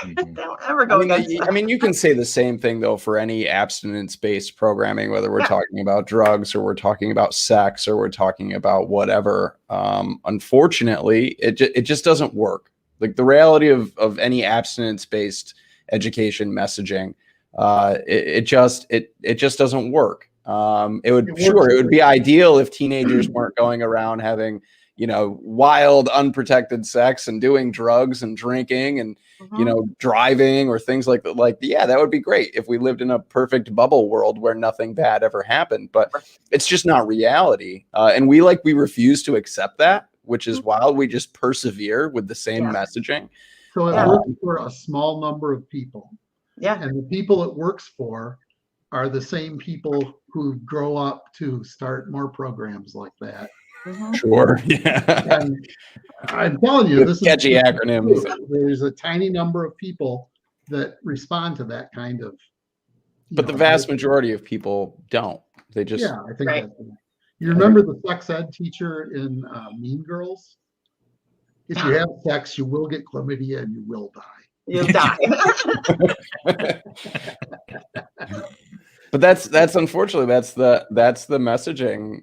go against that. I mean, you can say the same thing though for any abstinence-based programming, whether we're talking about drugs or we're talking about sex or we're talking about whatever. Unfortunately, it just doesn't work. Like the reality of any abstinence-based education messaging, it just doesn't work. It would be ideal if teenagers weren't going around having wild, unprotected sex and doing drugs and drinking and, driving or things like that. That would be great if we lived in a perfect bubble world where nothing bad ever happened, but it's just not reality. And we refuse to accept that, which is wild. We just persevere with the same messaging. So it works for a small number of people. Yeah. And the people it works for are the same people who grow up to start more programs like that. Sure. Yeah. And I'm telling you, this catchy is acronyms. There's a tiny number of people that respond to that kind of. But the vast majority of people don't. They just. Yeah, I think that's. You remember the sex ed teacher in Mean Girls? If you have sex, you will get chlamydia and you will die. You'll die. But that's unfortunately that's the messaging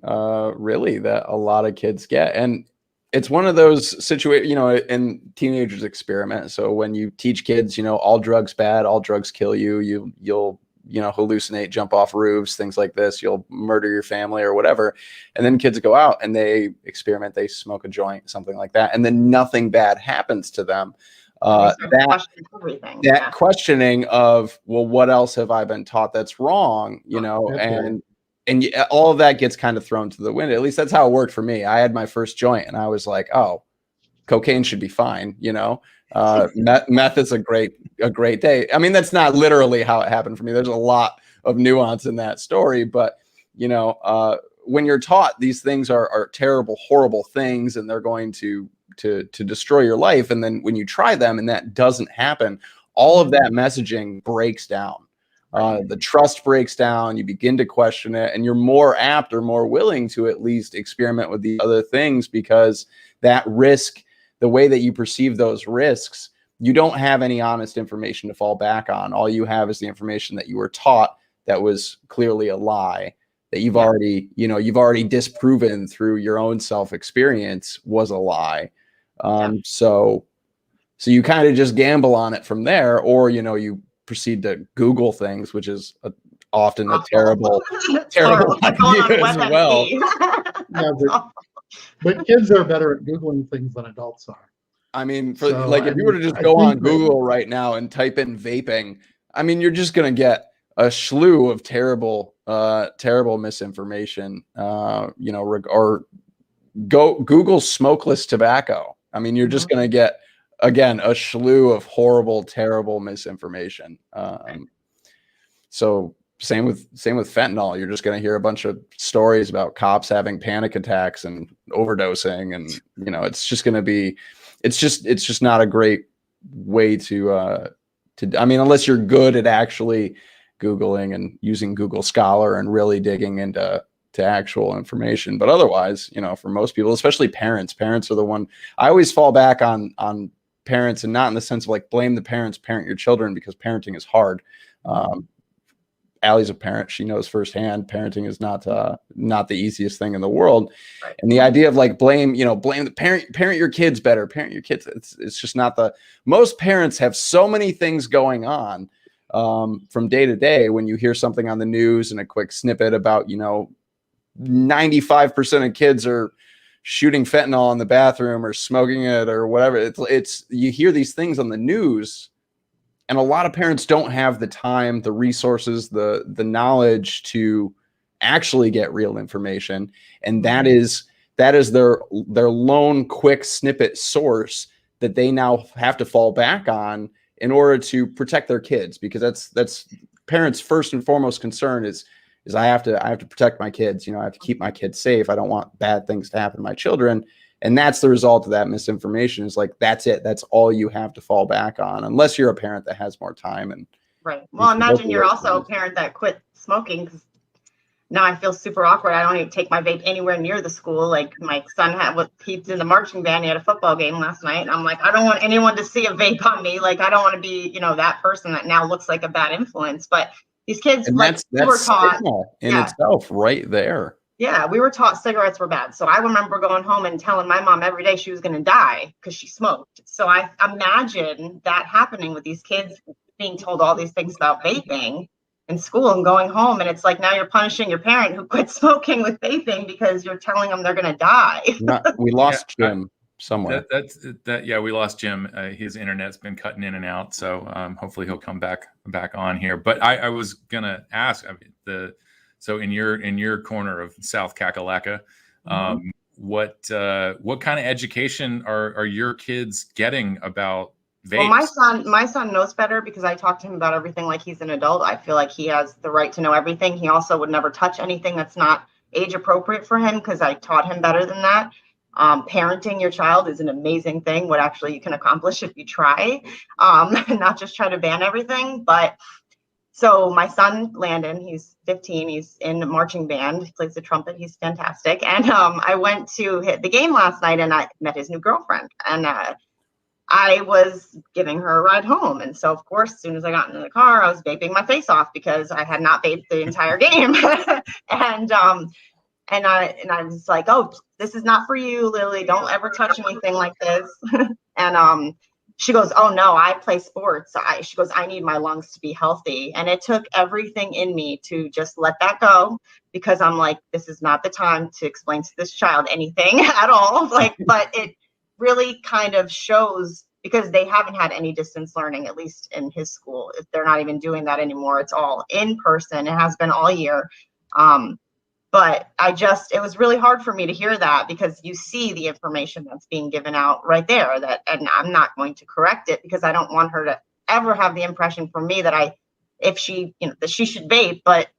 really that a lot of kids get, and it's one of those situations, and teenagers experiment. So when you teach kids, all drugs bad, all drugs kill you, you'll hallucinate, jump off roofs, things like this, you'll murder your family or whatever, and then kids go out and they experiment, they smoke a joint, something like that, and then nothing bad happens to them. Questioning of, well, what else have I been taught that's wrong, and and all of that gets kind of thrown to the wind. At least that's how it worked for me. I had my first joint and I was like, oh, cocaine should be fine. Meth is a great day. I mean, that's not literally how it happened for me. There's a lot of nuance in that story, but when you're taught these things are terrible, horrible things, and they're going to destroy your life, and then when you try them and that doesn't happen, all of that messaging breaks down. The trust breaks down, you begin to question it, and you're more apt or more willing to at least experiment with the other things, because that risk, the way that you perceive those risks, you don't have any honest information to fall back on. All you have is the information that you were taught that was clearly a lie, that you've already disproven through your own self-experience was a lie. So you kind of just gamble on it from there, or you proceed to Google things, which is often a terrible idea as well. But kids are better at Googling things than adults are. I mean, if you were to just go on Google right now and type in vaping, I mean, you're just going to get a slew of terrible misinformation, or Google smokeless tobacco. I mean, you're just going to get, again, a slew of horrible, terrible misinformation. So same with fentanyl. You're just going to hear a bunch of stories about cops having panic attacks and overdosing, and it's just going to be, it's just not a great way to I mean, unless you're good at actually Googling and using Google Scholar and really digging into actual information. But otherwise, for most people, especially parents are the one. I always fall back on parents, and not in the sense of like blame the parents, parent your children, because parenting is hard. Allie's a parent. She knows firsthand parenting is not the easiest thing in the world. Right. And the idea of like blame the parent your kids better, parent your kids. It's just not most parents have so many things going on from day to day. When you hear something on the news and a quick snippet about, 95% of kids are shooting fentanyl in the bathroom or smoking it or whatever. It's you hear these things on the news, and a lot of parents don't have the time, the resources, the knowledge to actually get real information. And that is their lone quick snippet source that they now have to fall back on in order to protect their kids, because that's parents' first and foremost concern is I have to protect my kids. I have to keep my kids safe. I don't want bad things to happen to my children. And that's the result of that misinformation. Is like, that's it. That's all you have to fall back on, unless you're a parent that has more time. And right. Well, imagine you're also a parent that quit smoking, because now I feel super awkward. I don't even take my vape anywhere near the school. Like my son he's in the marching band. He had a football game last night. And I'm like, I don't want anyone to see a vape on me. Like, I don't want to be, that person that now looks like a bad influence. But these kids, and like, that's were taught in itself right there. Yeah, we were taught cigarettes were bad. So I remember going home and telling my mom every day she was going to die because she smoked. So I imagine that happening with these kids, being told all these things about vaping in school and going home. And it's like, now you're punishing your parent who quit smoking with vaping because you're telling them they're going to die. We lost Jim somewhere. We lost Jim. His internet's been cutting in and out. So hopefully he'll come back on here. But I was going to ask, so in your corner of South Kakalaka, what kind of education are your kids getting about vapes? Well, my son knows better, because I talk to him about everything like he's an adult. I feel like he has the right to know everything. He also would never touch anything that's not age appropriate for him, because I taught him better than that. Parenting your child is an amazing thing, what actually you can accomplish if you try, not just try to ban everything. But so my son, Landon, he's 15. He's in the marching band. He plays the trumpet. He's fantastic. And I went to hit the game last night, and I met his new girlfriend. And I was giving her a ride home. And so, of course, as soon as I got into the car, I was vaping my face off, because I had not vaped the entire game. And I was like, oh, this is not for you, Lily. Don't ever touch anything like this. And she goes, oh, no, I play sports. She goes, I need my lungs to be healthy. And it took everything in me to just let that go, because I'm like, this is not the time to explain to this child anything at all. Like, but it really kind of shows, because they haven't had any distance learning, at least in his school. They're not even doing that anymore. It's all in person. It has been all year. But it was really hard for me to hear that, because you see the information that's being given out right there, and I'm not going to correct it, because I don't want her to ever have the impression from me that that she should vape. But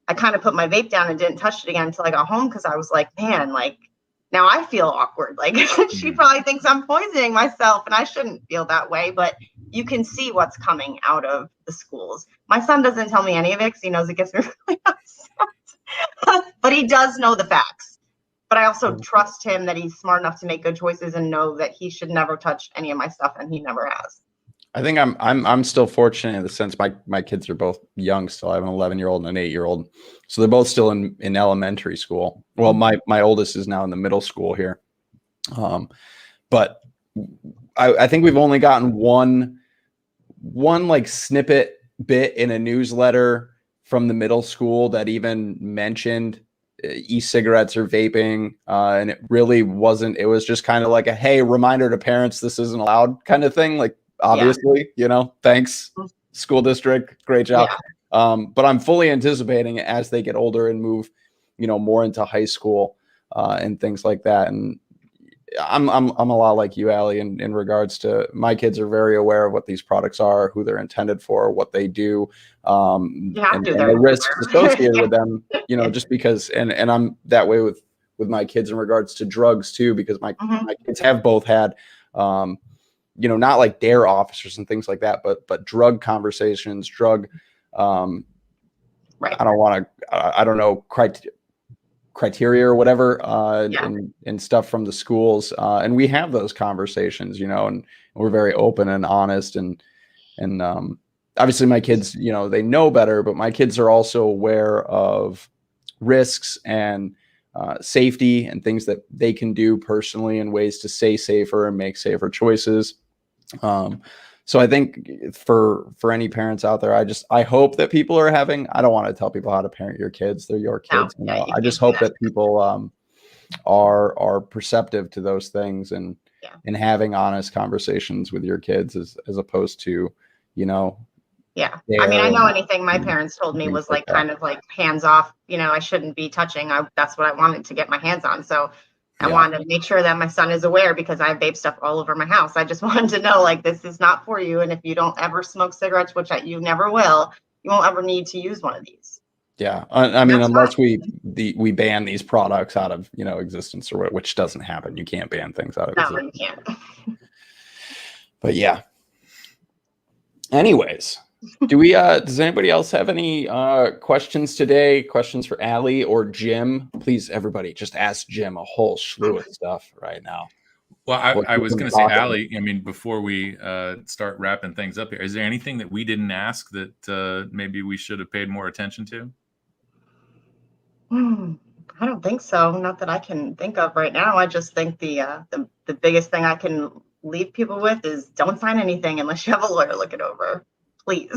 I kind of put my vape down and didn't touch it again until I got home, because I was like, man, like, now I feel awkward. Like, she probably thinks I'm poisoning myself, and I shouldn't feel that way. But you can see what's coming out of the schools. My son doesn't tell me any of it, because he knows it gets me really upset. But he does know the facts. But I also trust him that he's smart enough to make good choices and know that he should never touch any of my stuff, and he never has. I think I'm still fortunate in the sense my kids are both young still. I have an 11-year-old and an 8-year-old, so they're both still in elementary school. Well, my oldest is now in the middle school here, but I think we've only gotten one like snippet bit in a newsletter from the middle school that even mentioned e-cigarettes or vaping, and it really wasn't. It was just kind of like a hey, reminder to parents, this isn't allowed kind of thing. Like, obviously, thanks school district, great job. But I'm fully anticipating as they get older and move, more into high school and things like that. And I'm a lot like you, Allie, in regards to my kids are very aware of what these products are, who they're intended for, what they do, and the risks associated with them, just because, and I'm that way with my kids in regards to drugs too, because my kids have both had, not like dare officers and things like that, but drug conversations, drug, I don't know, criteria or whatever, and stuff from the schools. And we have those conversations, and we're very open and honest, and obviously my kids, they know better, but my kids are also aware of risks and safety and things that they can do personally and ways to stay safer and make safer choices. So I think for any parents out there, I hope that people are having, I don't want to tell people how to parent your kids. They're your kids. I just hope that people are perceptive to those things and having honest conversations with your kids as opposed to, I mean, I know anything my parents told me was like kind of like hands off, I shouldn't be touching. That's what I wanted to get my hands on. So I wanted to make sure that my son is aware, because I have vape stuff all over my house. I just wanted to know, like, this is not for you. And if you don't ever smoke cigarettes, which you never will, you won't ever need to use one of these. Yeah. I mean, unless we ban these products out of, existence, or which doesn't happen. You can't ban things out of existence. No, you can't. But yeah. Anyways, does anybody else have any questions today? Questions for Allie or Jim? Please, everybody, just ask Jim a whole slew of stuff right now. Well, I was going to say, Allie, I mean, before we start wrapping things up here, is there anything that we didn't ask that maybe we should have paid more attention to? I don't think so. Not that I can think of right now. I just think the biggest thing I can leave people with is don't sign anything unless you have a lawyer look it over. Please.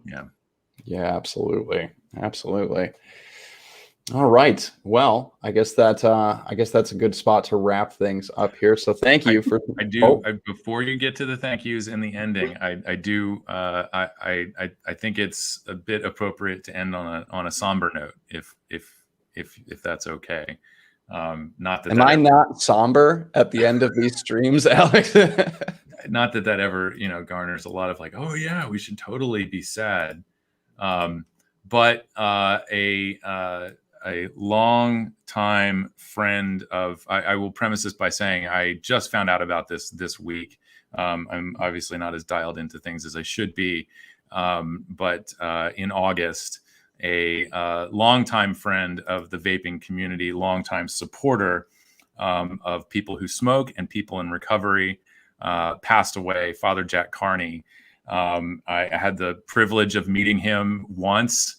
Yeah, absolutely. All right. Well, I guess that's a good spot to wrap things up here. So thank you for. Before you get to the thank yous and the ending, I think it's a bit appropriate to end on a somber note, if that's okay. Not that. Am I not somber at the end of these streams, Alex? Not that ever, garners a lot of like, oh yeah, we should totally be sad. But a long time friend of, I will premise this by saying I just found out about this week. I'm obviously not as dialed into things as I should be. But in August, a longtime friend of the vaping community, longtime supporter of people who smoke and people in recovery, passed away, Father Jack Carney. I had the privilege of meeting him once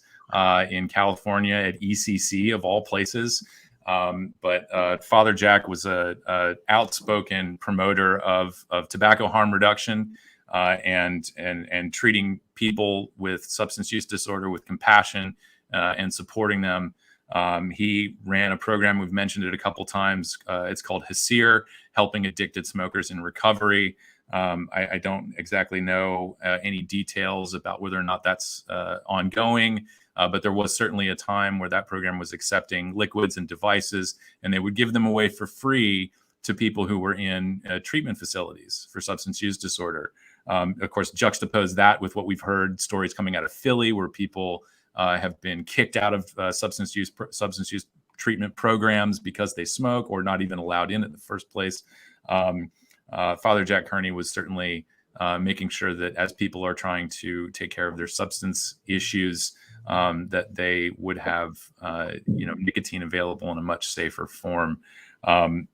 in California at ECC of all places. But Father Jack was a outspoken promoter of tobacco harm reduction and treating people with substance use disorder with compassion and supporting them. He ran a program, we've mentioned it a couple times. It's called HASIR, Helping Addicted Smokers in Recovery. I don't exactly know any details about whether or not that's ongoing, But there was certainly a time where that program was accepting liquids and devices, and they would give them away for free to people who were in treatment facilities for substance use disorder. Of course, juxtapose that with what we've heard stories coming out of Philly, where people have been kicked out of substance use treatment programs because they smoke, or not even allowed in the first place. Father Jack Kearney was certainly making sure that as people are trying to take care of their substance issues, that they would have nicotine available in a much safer form. And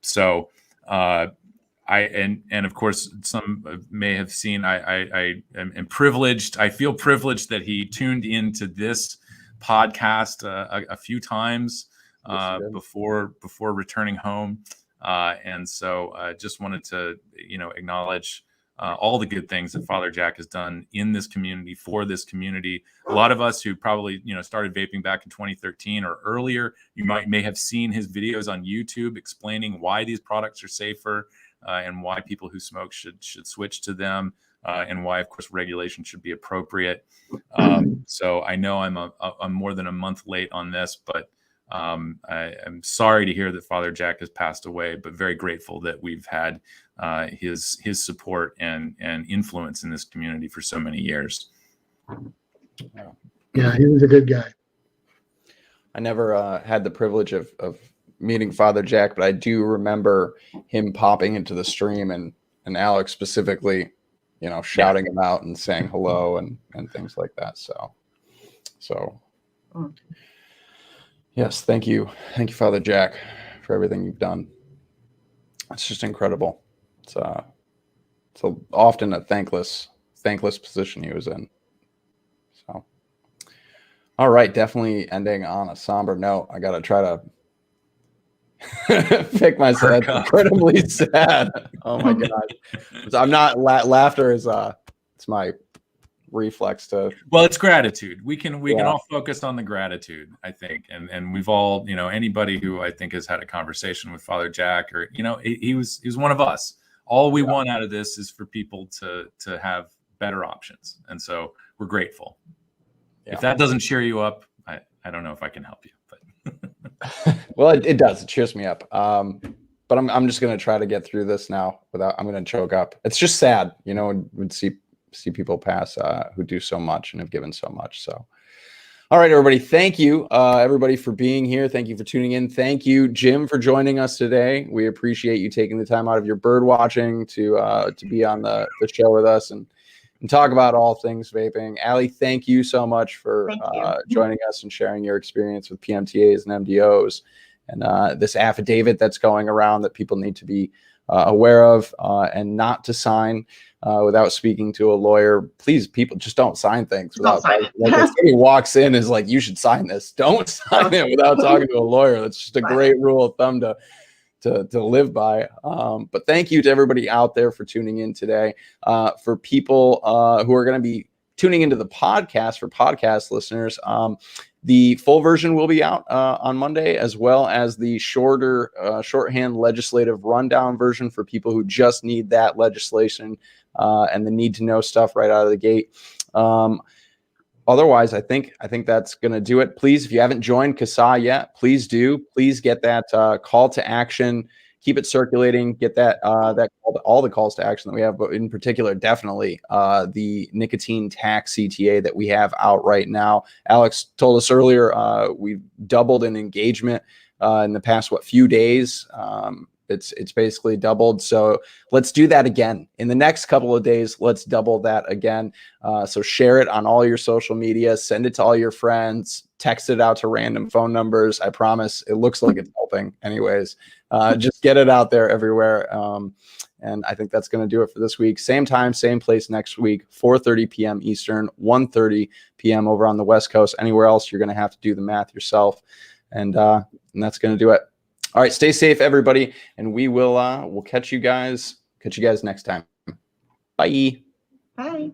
of course, some may have seen, I am privileged. I feel privileged that he tuned into this podcast a few times before returning home. And so just wanted to, acknowledge all the good things that Father Jack has done in this community, for this community. A lot of us who probably, started vaping back in 2013 or earlier, may have seen his videos on YouTube explaining why these products are safer, and why people who smoke should switch to them, and why, of course, regulation should be appropriate. So I know I'm more than a month late on this, but I'm sorry to hear that Father Jack has passed away, but very grateful that we've had his support and influence in this community for so many years. Yeah, he was a good guy. I never had the privilege of meeting Father Jack, but I do remember him popping into the stream and Alex specifically, shouting him out and saying hello and things like that. So yes, thank you, Father Jack, for everything you've done. It's just incredible. It's often a thankless position he was in. So, all right, definitely ending on a somber note. I gotta try to pick myself. That's incredibly sad. Oh my god, I'm not. Laughter is it's my reflex to. Well, it's gratitude. We can all focus on the gratitude, I think, and we've all, anybody who I think has had a conversation with Father Jack, or he was one of us. All we want out of this is for people to have better options, and so we're grateful. Yeah. If that doesn't cheer you up, I don't know if I can help you, but. Well, it does. It cheers me up. But I'm just going to try to get through this now without. I'm going to choke up. It's just sad, would see people pass who do so much and have given so much. So, all right, everybody. Thank you, everybody, for being here. Thank you for tuning in. Thank you, Jim, for joining us today. We appreciate you taking the time out of your bird watching to be on the show with us and talk about all things vaping. Allie, thank you so much for joining us and sharing your experience with PMTAs and MDOs and this affidavit that's going around that people need to be aware of and not to sign without speaking to a lawyer. Please, people, just don't sign things without. Like if somebody walks in is like, you should sign this. Don't sign it without talking to a lawyer. That's just a great rule of thumb to live by. But thank you to everybody out there for tuning in today. For people who are going to be tuning into the podcast, for podcast listeners, the full version will be out on Monday, as well as the shorthand legislative rundown version for people who just need that legislation and the need to know stuff right out of the gate. Otherwise, I think that's going to do it. Please, if you haven't joined CASAA yet, please do. Please get that call to action. Keep it circulating. Get that all the calls to action that we have, but in particular, definitely the nicotine tax CTA that we have out right now. Alex told us earlier we doubled in engagement in the past few days. It's basically doubled. So let's do that again in the next couple of days. Let's double that again. So share it on all your social media, send it to all your friends, text it out to random phone numbers. I promise it looks like it's helping anyways. Just get it out there everywhere. And I think that's going to do it for this week. Same time, same place next week, 4:30 p.m. Eastern, 1:30 p.m. over on the West Coast. Anywhere else, you're going to have to do the math yourself. And that's going to do it. All right, stay safe, everybody, and we'll catch you guys next time. Bye. Bye.